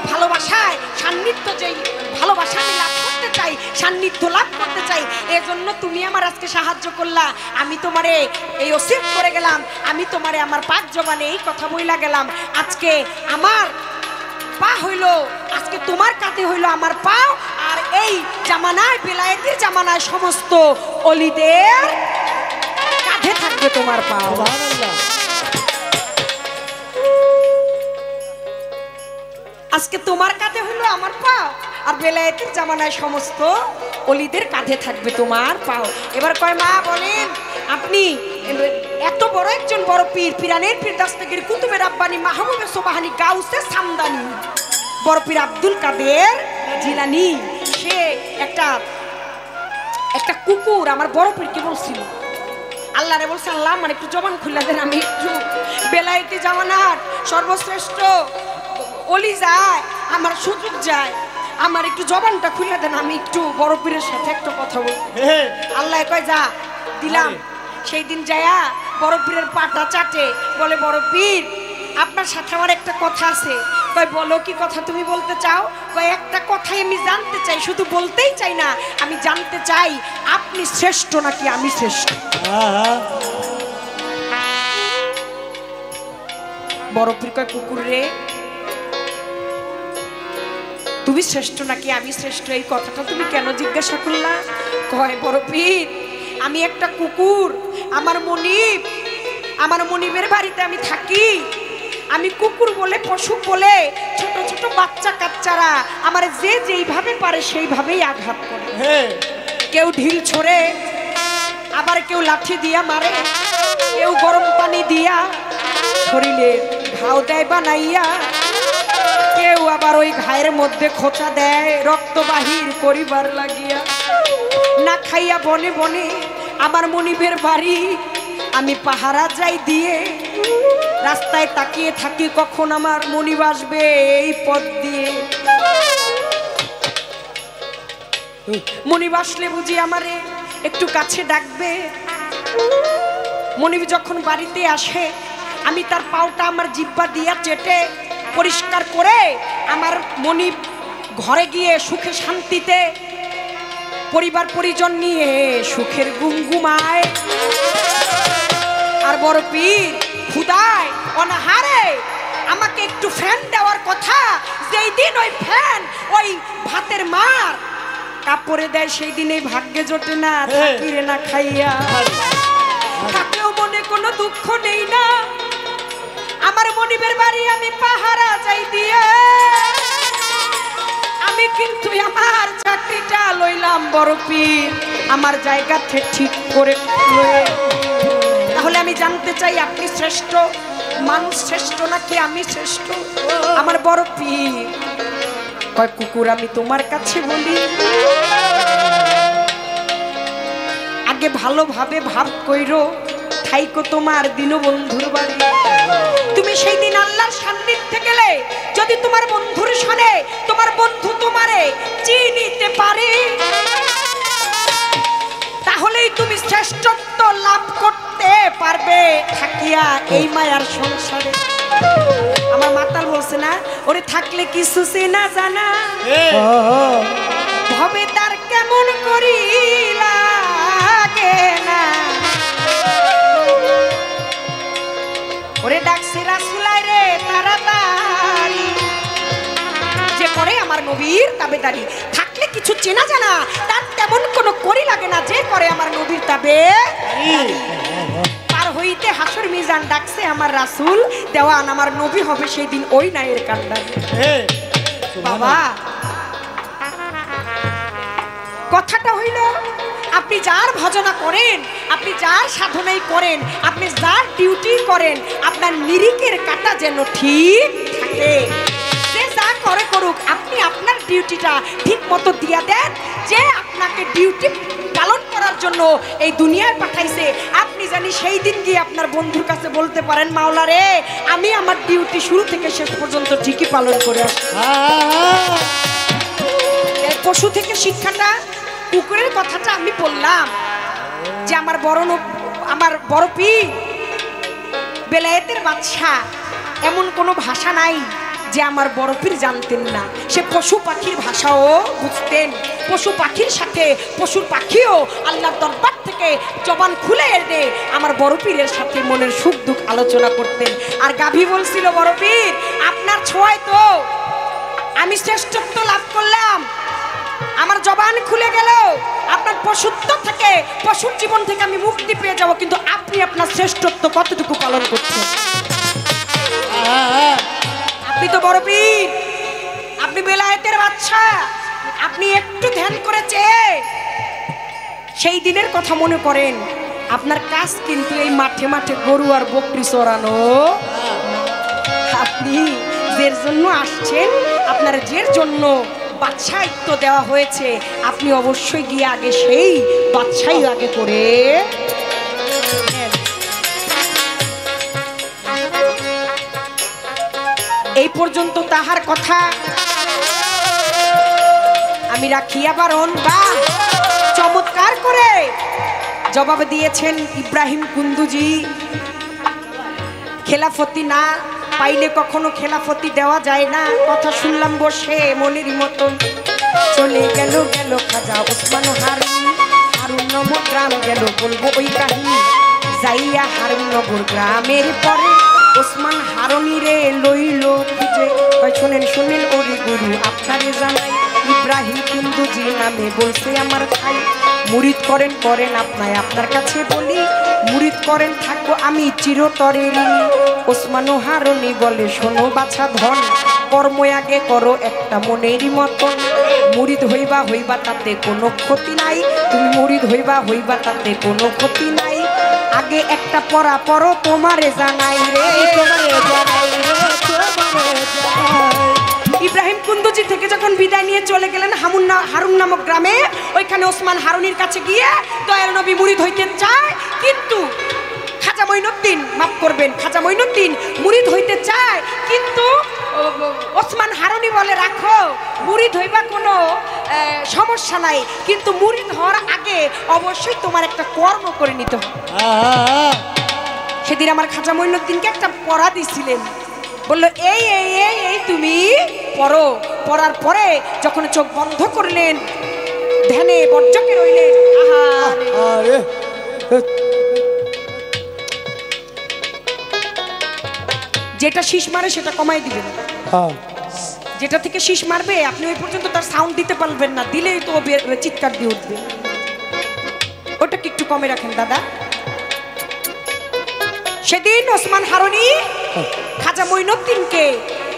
ভালোবাসায় সান্নিধ্য, যেই ভালোবাসা আমি লাভ করতে চাই, সান্নিধ্য লাভ করতে চাই, এজন্য তুমি আমার আজকে সাহায্য করলা। আমি তোমারে এই ওসিয়ত করে গেলাম, আমি তোমারে আমার পাক জবানে এই কথা বইলা গেলাম, আজকে আমার পা হইল, আজকে তোমার কাঁধে হইল আমার পাও, আর এই জামানায়, বেলায়েতের জামানায় সমস্ত অলিদের কাঁধে থাকবে তোমার পাও। আজকে তোমার কাঁধে হইল আমার পাও, আর বেলায়েতের জামানায় সমস্ত অলিদের কাঁধে থাকবে তোমার পাও। এবার কয়, মা বলেন আপনি এত বড় একজন বড় পীর, পিরানের পীর, দস্তগীর, কুতুবে রাব্বানি, মাহবুবে সুবহানি, গাউসে সামদানি, বড় পীর আব্দুল কাদের জিলানী, সে একটা কুকুর আমার বড় পীরকে বলছিল, আল্লাহরে বলছে, আল্লাহ আমার একটু জবান খুলে দেন, আমি একটু বেলায়েতি জামানার সর্বশ্রেষ্ঠ অলি যায়, আমার সুযোগ যায়, আমার একটু জবানটা খুলে দেন, আমি একটু বড় পীরের সাথে একটা কথা বলি। আল্লাহ কয়, যা, দিলাম। সেই দিন যায়া বড় পীরের পাটা চাটে, বলে, বড় পীর আপনার সাথে আমার একটা কথা আছে। কয়, বলো কি কথা তুমি বলতে চাও? কয়, একটা কথাই আমি জানতে চাই, শুধু বলতেই চাই না, আমি জানতে চাই আপনি শ্রেষ্ঠ নাকি আমি শ্রেষ্ঠ। বড় পীর কয়, কুকুর রে, তুমি শ্রেষ্ঠ নাকি আমি শ্রেষ্ঠ, এই কথাটা তুমি কেন জিজ্ঞাসা করলা? কয়, বড় পীর আমি একটা কুকুর, আমার মনিবের বাড়িতে আমি থাকি, আমি কুকুর বলে, পশু বলে, ছোট ছোট বাচ্চা কাচ্চারা আমার যে যেইভাবে পারে সেইভাবেই আঘাত করে। কেউ ঢিল ছোড়ে, আবার কেউ লাঠি দিয়া মারে, কেউ গরম পানি দিয়া শরীরে ঘাও দেয় বানাইয়া, কেউ আবার ওই ঘায়ের মধ্যে খোঁচা দেয় রক্ত বাহির করিবার লাগিয়া। না খাইয়া বনে বনে আমার মনিবের বাড়ি আমি পাহারা যাই দিয়ে, রাস্তায় তাকিয়ে থাকি কখন আমার মনিব আসবে এই পথ দিয়ে। মনিব আসলে বুঝি আমারে একটু কাছে ডাকবে। মনিব যখন বাড়িতে আসে, আমি তার পাওটা আমার জিহ্বা দিয়া চেটে পরিষ্কার করে আমার মনিব ঘরে গিয়ে সুখে শান্তিতে পরিবার পরিজন নিয়ে সুখের গুমগুমায়। আর বড় পীর ক্ষুধায় অনাহারে আমাকে একটু ফ্যান দেওয়ার কথা, যেই দিন ওই ফ্যান ওই ভাতের মার কাপড়ে দেয়, সেই দিনে ভাগ্যে জোটে না, থাকি রে না খাইয়া। থাকলেও মনে কোনো দুঃখ নেই না, আমার মনিবের বাড়ি আমি পাহারা যাই দিয়ে, আমি কিন্তু আমার চাকরিটা লইলাম বড় পীর আমার জায়গা ঠিক করে লয়ে। তাহলে আমি জানতে চাই আপনি শ্রেষ্ঠ, মানুষ শ্রেষ্ঠ নাকি আমি শ্রেষ্ঠ? আমার বড় পীর কয়, কুকুর আমি তোমার কাছে বলি, আগে ভালোভাবে ভাব কইরো, থাইকো তোমার দীনবন্ধুর বাড়ি। তুমি সেই দিন আল্লাহর সান্নিধ্যে গেলে যদি তোমার বন্ধুর সনে তোমার বন্ধু তোমারে চিনিতে পারে, তাহলেই তুমি শ্রেষ্ঠত্ব লাভ করতে পারবে থাকিয়া এই মায়ার সংসারে। আমার মাতাল বলছে না, ওরে থাকলে কিছু চেনা জানা ভবে তার কেমন করি লাগে না। ওরে ডাকছে রাসূলাই রে তাড়াতাড়ি, যে করে আমার নবীর তাবেদারি। থাকলে কিছু চেনা জানা তার তেমন কোনো করি লাগে না, যে করে আমার নবীর তাবেদারি। পার হইতে হাসর মিজান ডাকছে আমার রাসূল দেওয়ান, আমার নবী হবে সেই দিন ওই নায়ের কান্ডারি। বাবা কথাটা হইল, আপনি যার ভজনা করেন, আপনি যার সাধনাই করেন, আপনি যার ডিউটি করেন, আপনার নিরিখের কাটা যেন ঠিক থাকে। যে যা করে করুক, আপনি আপনার ডিউটিটা ঠিক মতো দিয়া দেন। যে আপনাকে ডিউটি পালন করার জন্য এই দুনিয়ায় পাঠাইছে, আপনি জানি সেই দিন গিয়ে আপনার বন্ধুর কাছে বলতে পারেন, মাওলা রে আমি আমার ডিউটি শুরু থেকে শেষ পর্যন্ত ঠিকই পালন করে আসছি। পশু থেকে শিক্ষাটা, কুকুরের কথাটা আমি বললাম যে আমার বড় পীর বেলায়েতের বাদশা, এমন কোনো ভাষা নাই যে আমার বড় পীর জানতেন না। সে পশু পাখির ভাষাও বুঝতেন। পশু পাখির সাথে পশুর পাখিও আল্লাহর দরবার থেকে জবান খুলে এনে আমার বড় পীরের সাথে মনের সুখ দুঃখ আলোচনা করতেন। আর গাভী বলছিল, বড় পীর আপনার ছোঁয়ায় তো আমি শ্রেষ্ঠত্ব লাভ করলাম, আমার জবান খুলে গেল, আপনার পশুত্ব থেকে, পশুর জীবন থেকে আমি মুক্তি পেয়ে যাব, কিন্তু আপনি আপনার শ্রেষ্ঠত্ব কতটুকু পালন করছেন? আপনি তো বড় পীর, আপনি বেলায়েতের বাদশা, আপনি একটু ধ্যান করেছে সেই দিনের কথা মনে করেন। আপনার কাজ কিন্তু এই মাঠে মাঠে গরু আর বকরি চড়ানো। আপনি যের জন্য আসছেন, আপনার যের জন্য বাদশাহিত্ব দেওয়া হয়েছে, আপনি অবশ্যই গিয়ে আগে সেই বাদশাহী আগে করে এই পর্যন্ত তাহার কথা আমি রাখিয়া বারণ। বা চমৎকার করে জবাব দিয়েছেন ইব্রাহিম কুন্দুজি। খেলাফতি না পাইলে কখনো খেলাফতি দেওয়া যায় না। কথা শুনলাম বসে মনেরই মতন, চলে গেল গেল খাজা ওসমান হারুন, হারুননগর গ্রাম গেল বলবো ওই কাহিনী। যাইয়া হারুননগর গ্রামের পরে ওসমান হারুনি রে লইল খুঁজে। শোনেন শোনেন ওরে গুরু আপনারে জানাই, ইব্রাহিম কুন্দুজি নামে বলছে আমার ভাই। মুরিদ করেন করেন আপনায় আপনার কাছে বলি, মুরিদ করেন থাকবো আমি চিরতরেরই। ওসমান হারুনি বলে শোনো বাছা ধন, কর্ম আগে করো একটা মনেরই মতন। মুরিদ হইবা হইবা তাতে কোনো ক্ষতি নাই, তুমি মুরিদ হইবা হইবা তাতে কোনো ক্ষতি নাই। আগে একটা পড়া পড়ো তোমারে জানাই রে, ইব্রাহিম কুন্দুজি থেকে যখন বিদায় নিয়ে চলে গেলেন হারুন নামক গ্রামে, ওইখানে ওসমান হারুনির কাছে গিয়ে দয়াল নবী মুরিদ হইতে চায়, কিন্তু খাজা মঈনুদ্দিন, মাফ করবেন, খাজা মঈনুদ্দিন মুরিদ হইতে চায়, কিন্তু ওসমান হারুনি বলে রাখো, মুরিদ হইবা কোনো সমস্যা নাই, কিন্তু মুরিদ হওয়ার আগে অবশ্যই তোমার একটা কর্ম করে নিতে হবে। সেদিন আমার খাজা মঈনুদ্দিনকে একটা পড়া দিছিলেন, বললো এই এই এই এই তুমি পড়ো। পড়ার পরে যখন চোখ বন্ধ করলেন, ধ্যানে বজ্রকে রইলেন, যেটা শীষ মারে সেটা কমাই দিবেন, যেটা থেকে শীষ মারবে আপনি ওই পর্যন্ত তার সাউন্ড দিতে পারবেন না, দিলেই তো চিৎকার দিয়ে উঠবে, ওটাকে একটু কমে রাখেন দাদা। সেদিন ওসমান হারুনি খাজা মঈনুদ্দিনকে,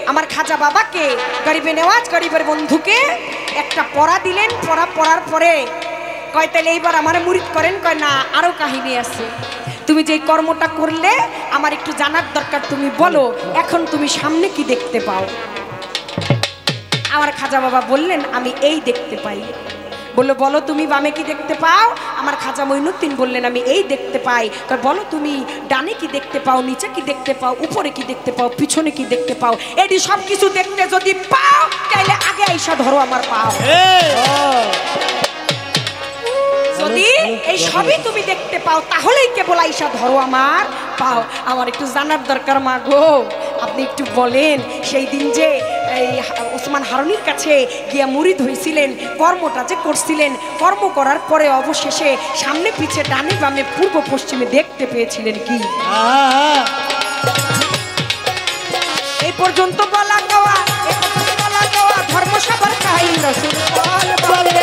আমার খাজা বাবাকে, গরিবে নেওয়াজ গরিবের বন্ধুকে একটা পড়া দিলেন। পড়ার পরে কয় তাহলে এইবার আমার মুরিদ করেন? কয় না, আরো কাহিনী আছে, তুমি যে কর্মটা করলে আমার একটু জানার দরকার, তুমি বলো এখন তুমি সামনে কি দেখতে পাও? আমার খাজা বাবা বললেন আমি এই দেখতে পাই। বললো বলো তুমি বামে কি দেখতে পাও? আমার খাজা মঈনুদ্দিন বললেন আমি এই দেখতে পাই। বলো তুমি ডানে কি দেখতে পাও, নিচে কি দেখতে পাও, উপরে কি দেখতে পাও, পিছনে কি দেখতে পাও? এটি সব কিছু দেখতে যদি পাও তাহলে আগে আইসা ধরো আমার পাও। যদি এই সবই তুমি দেখতে পাও তাহলেই কেবল আইসা ধরো আমার পাও। আমার একটু জানার দরকার মা গো, আপনি একটু বলেন সেই দিন যে এই ওসমান হারুনির কাছে গিয়া মুরিদ হয়েছিলেন, কর্মটা যে করছিলেন, কর্ম করার পরে অবশেষে সামনে পিছে ডানে বামে পূর্ব পশ্চিমে দেখতে পেয়েছিলেন কি? এই পর্যন্ত বলা গাওয়া, এই পর্যন্ত বলা গাওয়া ধর্মসভার কাহিনী রসুল বলে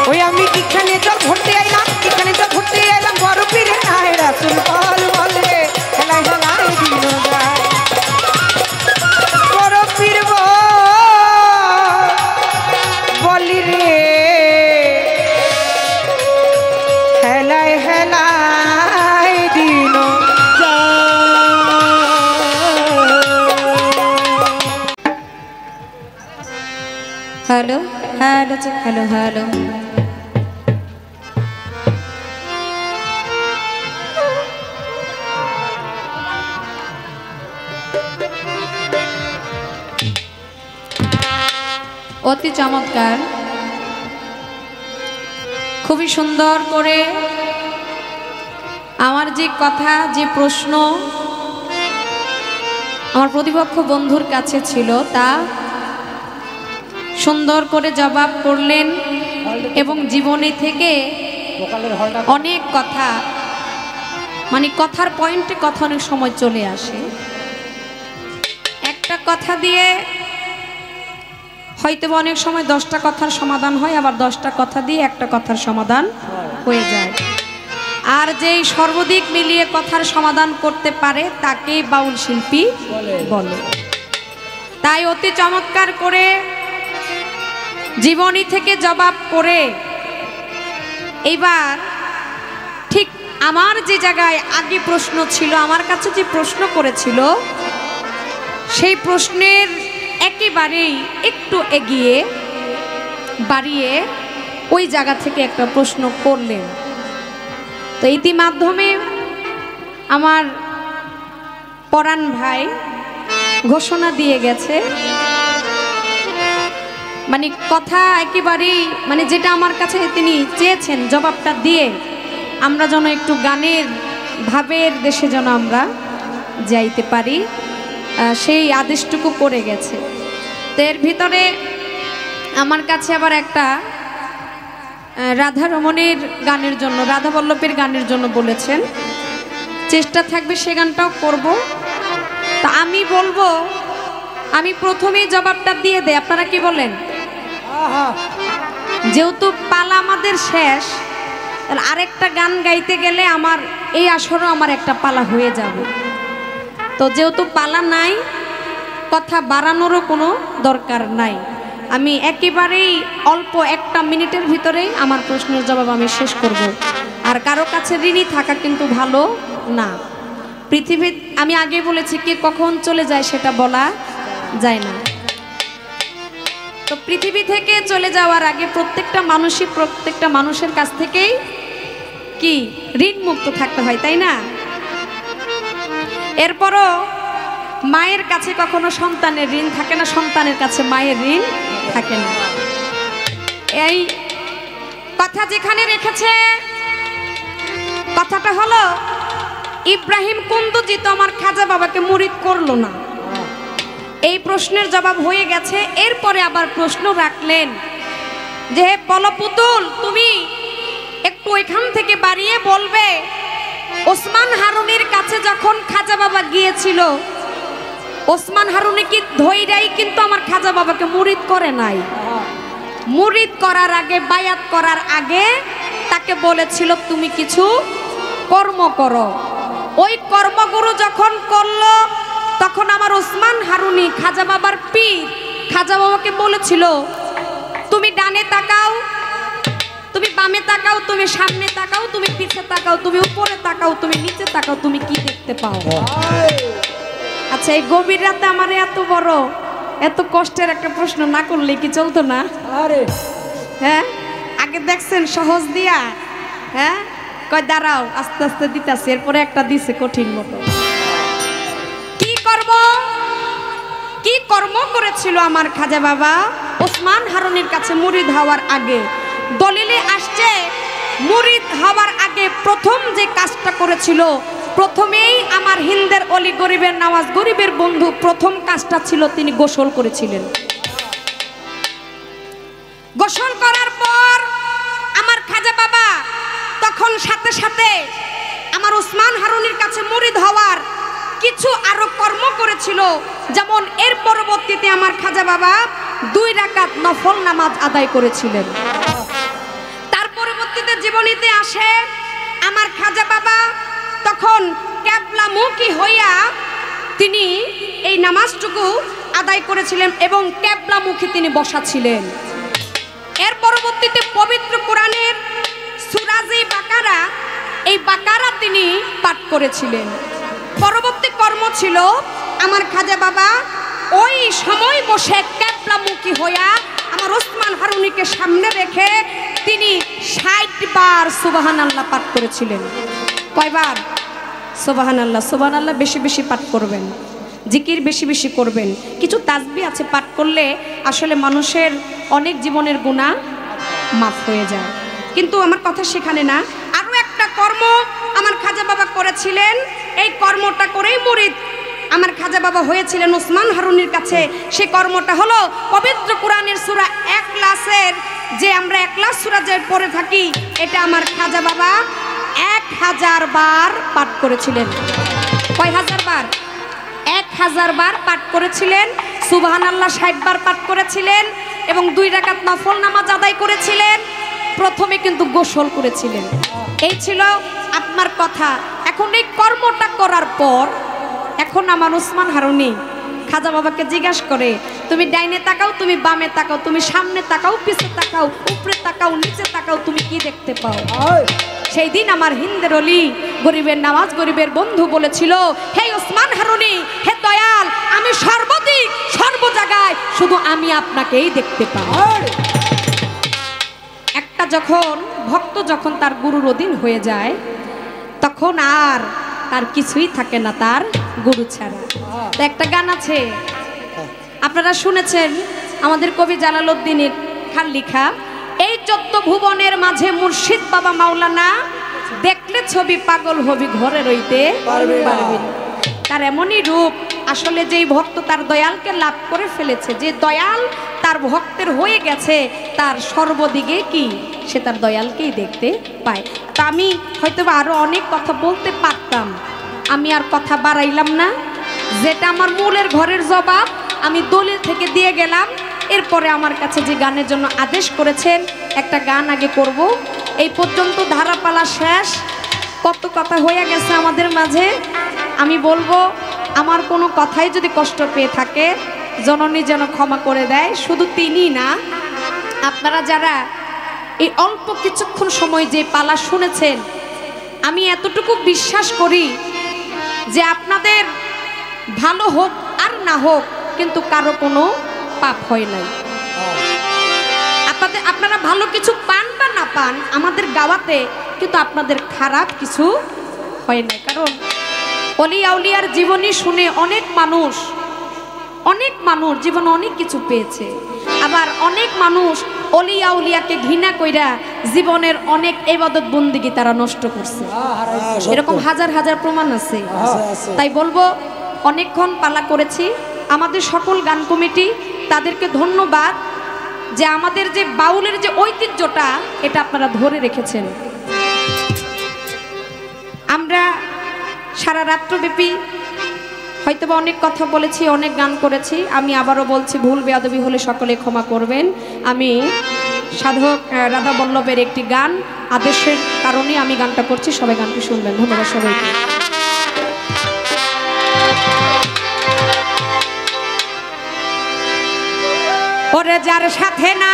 ওই আমি এখানে জল ভরতে আইলাম, এখানে জল ভরতে আইলাম বড় পীরে নাই রাসূল বলে হেলাই হেলাই দিন যায় বড় পীর বলি রে হেলাই হেলাই দিন হ্যালো হ্যালো হ্যালো হ্যালো অতি চমৎকার, খুবই সুন্দর করে আমার যে কথা, যে প্রশ্ন আমার প্রতিপক্ষ বন্ধুর কাছে ছিল তা সুন্দর করে জবাব করলেন এবং জীবনে থেকে অনেক কথা, মানে কথার পয়েন্টে কথা অনেক সময় চলে আসে। একটা কথা দিয়ে হয়তো অনেক সময় 10টা কথার সমাধান হয়, আবার 10টা কথা দিয়ে একটা কথার সমাধান হয়ে যায়। আর যেই সর্বাধিক মিলিয়ে কথার সমাধান করতে পারে তাকেই বাউল শিল্পী বলে। তাই অতি চমৎকার করে জীবনী থেকে জবাব করে এইবার ঠিক আমার যে জায়গায় আগে প্রশ্ন ছিল, আমার কাছে যে প্রশ্ন করেছিল সেই প্রশ্নের একেবারেই একটু এগিয়ে বাড়িয়ে ওই জায়গা থেকে একটা প্রশ্ন করলেন। তো ইতিমাধ্যমে আমার পরাণ ভাই ঘোষণা দিয়ে গেছে, মানে কথা একেবারেই, মানে যেটা আমার কাছে তিনি চেয়েছেন জবাবটা দিয়ে আমরা যেন একটু গানের ভাবের দেশে যেন আমরা যাইতে পারি, সেই আদেশটুকু করে গেছে। তো এর ভিতরে আমার কাছে আবার একটা রাধা রমণের গানের জন্য, রাধা বল্লভের গানের জন্য বলেছেন, চেষ্টা থাকবে সে গানটাও করব। তা আমি বলবো, আমি প্রথমেই জবাবটা দিয়ে দেই, আপনারা কি বলেন? যেহেতু পালা আমাদের শেষ, তাহলে আরেকটা গান গাইতে গেলে আমার এই আসরও আমার একটা পালা হয়ে যাবে। তো যেহেতু পালা নাই, কথা বাড়ানোরও কোনো দরকার নাই, আমি একেবারেই অল্প 1টা মিনিটের ভিতরেই আমার প্রশ্নের জবাব আমি শেষ করব। আর কারো কাছে ঋণী থাকা কিন্তু ভালো না। পৃথিবী, আমি আগে বলেছি, কে কখন চলে যায় সেটা বলা যায় না। তো পৃথিবী থেকে চলে যাওয়ার আগে প্রত্যেকটা মানুষের কাছ থেকেই কি ঋণ মুক্ত থাকতে হয়, তাই না? এরপরও মায়ের কাছে কখনো সন্তানের ঋণ থাকে না, সন্তানের কাছে মায়ের ঋণ থাকে না। এই কথা যেখানে রেখেছে, কথাটা হলো ইব্রাহিম কুন্দুজি তো আমার খাজা বাবাকে মুরিদ করলো না, এই প্রশ্নের জবাব হয়ে গেছে। এরপরে আবার প্রশ্ন রাখলেন যে পলপুতুল, তুমি একটু এখান থেকে বাড়িয়ে বলবে ওসমান হারুনির কাছে যখন খাজা বাবা গিয়েছিল, ওসমান হারুনি কি ধৈরাই কিন্তু আমার খাজা বাবাকে মুরিদ করে নাই, মুরিদ করার আগে, বায়াত করার আগে তাকে বলেছিল তুমি কিছু কর্ম করো। ওই কর্মগুরু যখন করলো তখন আমার ওসমান হারুনি খাজা বাবার পীর খাজা বাবাকে বলেছিল তুমি ডানে তাকাও, তুমি বামে তাকাও, তুমি সামনে তাকাও, তুমি পিছে তাকাও, তুমি উপরে তাকাও, তুমি নিচে তাকাও, তুমি কি দেখতে পাও? আচ্ছা, এই গভীর রাতে আমার এত বড় এত কষ্টের একটা প্রশ্ন না করলে কি চলতো না? আরে হ্যাঁ, আগে দেখছেন সহজ দিয়া, হ্যাঁ কয় দাঁড়াও আস্তে আস্তে দিতেছে, এরপরে একটা দিছে কঠিন মতো। কর্ম করেছিল আমার খাজা বাবা ওসমান হারুনির কাছে মুরিদ হওয়ার আগে। দলিলে আসছে মুরিদ হওয়ার আগে প্রথম যে কাজটা করেছিল, প্রথমেই আমার হিন্দের অলি গরিবের নওয়াজ গরিবের বন্ধু প্রথম কাজটা ছিল তিনি গোসল করেছিলেন। গোসল করার পর আমার খাজা বাবা তখন সাথে সাথে আমার ওসমান হারুনির কাছে মুরিদ হওয়ার কিছু আরো কর্ম করেছিল। যেমন এর পরবর্তীতে আমার খাজা বাবা 2 রাকাত নফল নামাজ আদায় করেছিলেন। তার পরবর্তীতে জীবনীতে আসে আমার খাজা বাবা তখন ক্যাবলামুখী হইয়া তিনি এই নামাজটুকু আদায় করেছিলেন এবং ক্যাবলামুখী তিনি বসা ছিলেন। এর পরবর্তীতে পবিত্র কোরআনের সূরা যে বাকারা, এই বাকারা তিনি পাঠ করেছিলেন। পরবর্তী কর্ম ছিল আমার খাজা বাবা ওই সময় বসে ক্যাবলামুখী হইয়া আমার ওসমান হারুনিকে সামনে রেখে তিনি 60 বার সুবহানাল্লাহ পাঠ করেছিলেন। কয়বার? সুবহানাল্লাহ। সুবহানাল্লাহ বেশি বেশি পাঠ করবেন, জিকির বেশি বেশি করবেন। কিছু তাসবিহ আছে পাঠ করলে আসলে মানুষের অনেক জীবনের গুনাহ মাফ হয়ে যায়, কিন্তু আমার কথা সেখানে না। আরও একটা কর্ম আমার খাজা বাবা করেছিলেন, এই কর্মটা করেই মুরিদ আমার খাজা বাবা হয়েছিলেন ওসমান হারুনির কাছে। সে কর্মটা হলো পবিত্র কোরআনের সূরা ইখলাসের যে আমরা ইখলাস সূরা যে পড়ে থাকি, এটা আমার খাজা বাবা 1000 বার পাঠ করেছিলেন। কয় হাজার বার? 1000 বার পাঠ করেছিলেন। সুবহানাল্লাহ 60 বার পাঠ করেছিলেন এবং 2 রাকাত নফল নামাজ আদায় করেছিলেন। প্রথমে কিন্তু গোসল করেছিলেন। এই ছিল আপনার কথা। এখন এই কর্মটা করার পর এখন আমার ওসমান হারুনি খাজা বাবাকে জিজ্ঞাসা করে, তুমি ডাইনে তাকাও, তুমি বামে তাকাও, তুমি সামনে তাকাও, পিছে তাকাও, উপরে তাকাও, নিচে তাকাও, তুমি কি দেখতে পাও? সেই দিন আমার হিন্দের অলি গরিবের নওয়াজ গরিবের বন্ধু বলেছিল, হে ওসমান হারুনি, হে দয়াল, আমি সর্বদিক সর্ব জায়গায় শুধু আমি আপনাকেই দেখতে পাই। একটা যখন ভক্ত যখন তার গুরুর অধীন হয়ে যায় তখন আর তার কিছুই থাকে না তার গুরু ছাড়া। তো একটা গান আছে আপনারা শুনেছেন, আমাদের কবি জালালউদ্দিনের খান লিখা, এই 14 ভুবনের মাঝে মুর্শিদ বাবা মাওলানা, দেখলে ছবি পাগল হবি ঘরে রইতে পারবি না। তার এমনই রূপ, আসলে যেই ভক্ত তার দয়ালকে লাভ করে ফেলেছে, যে দয়াল তার ভক্তের হয়ে গেছে, তার সর্বদিকে কি সে তার দয়ালকেই দেখতে পায়। তা আমি হয়তো আরো অনেক কথা বলতে পারতাম, আমি আর কথা বাড়াইলাম না। যেটা আমার মূলের ঘরের জবাব আমি দলিল থেকে দিয়ে গেলাম। এরপরে আমার কাছে যে গানের জন্য আদেশ করেছেন, একটা গান আগে করব। এই পর্যন্ত ধারাপালা শেষ, কত কথা হয়ে গেছে আমাদের মাঝে। আমি বলবো আমার কোনো কথাই যদি কষ্ট পেয়ে থাকে জননী যেন ক্ষমা করে দেয়। শুধু তিনি না, আপনারা যারা এই অল্প কিছুক্ষণ সময় যে পালা শুনেছেন, আমি এতটুকু বিশ্বাস করি যে আপনাদের ভালো হোক আর না হোক কিন্তু কারো কোনো পাপ হয় নাই। আপনারা ভালো কিছু পান বা না পান আমাদের গাওয়াতে, কিন্তু আপনাদের খারাপ কিছু হয় নাই। কারণ অলি আউলিয়ার জীবনী শুনে অনেক মানুষ জীবনে অনেক কিছু পেয়েছে, আবার অনেক মানুষ অলি আউলিয়াকে ঘৃণা কইরা জীবনের অনেক ইবাদত বন্দেগী তারা নষ্ট করছে। এরকম হাজার হাজার প্রমাণ আছে। তাই বলবো অনেকক্ষণ পালা করেছি, আমাদের সকল গান কমিটি তাদেরকে ধন্যবাদ যে আমাদের যে বাউলের যে ঐতিহ্যটা এটা আপনারা ধরে রেখেছেন। আমরা সারা রাত্রব্যাপী হয়তোবা অনেক কথা বলেছি, অনেক গান করেছি। আমি আবারও বলছি, ভুল বেয়াদবি হলে সকলে ক্ষমা করবেন। আমি সাধক রাধা বল্লভের একটি গান আদেশের কারণে আমি গানটা করছি, সবাই গানটি শুনবেন। ধন্যবাদ সবাইকে। ওরে যার সাথে না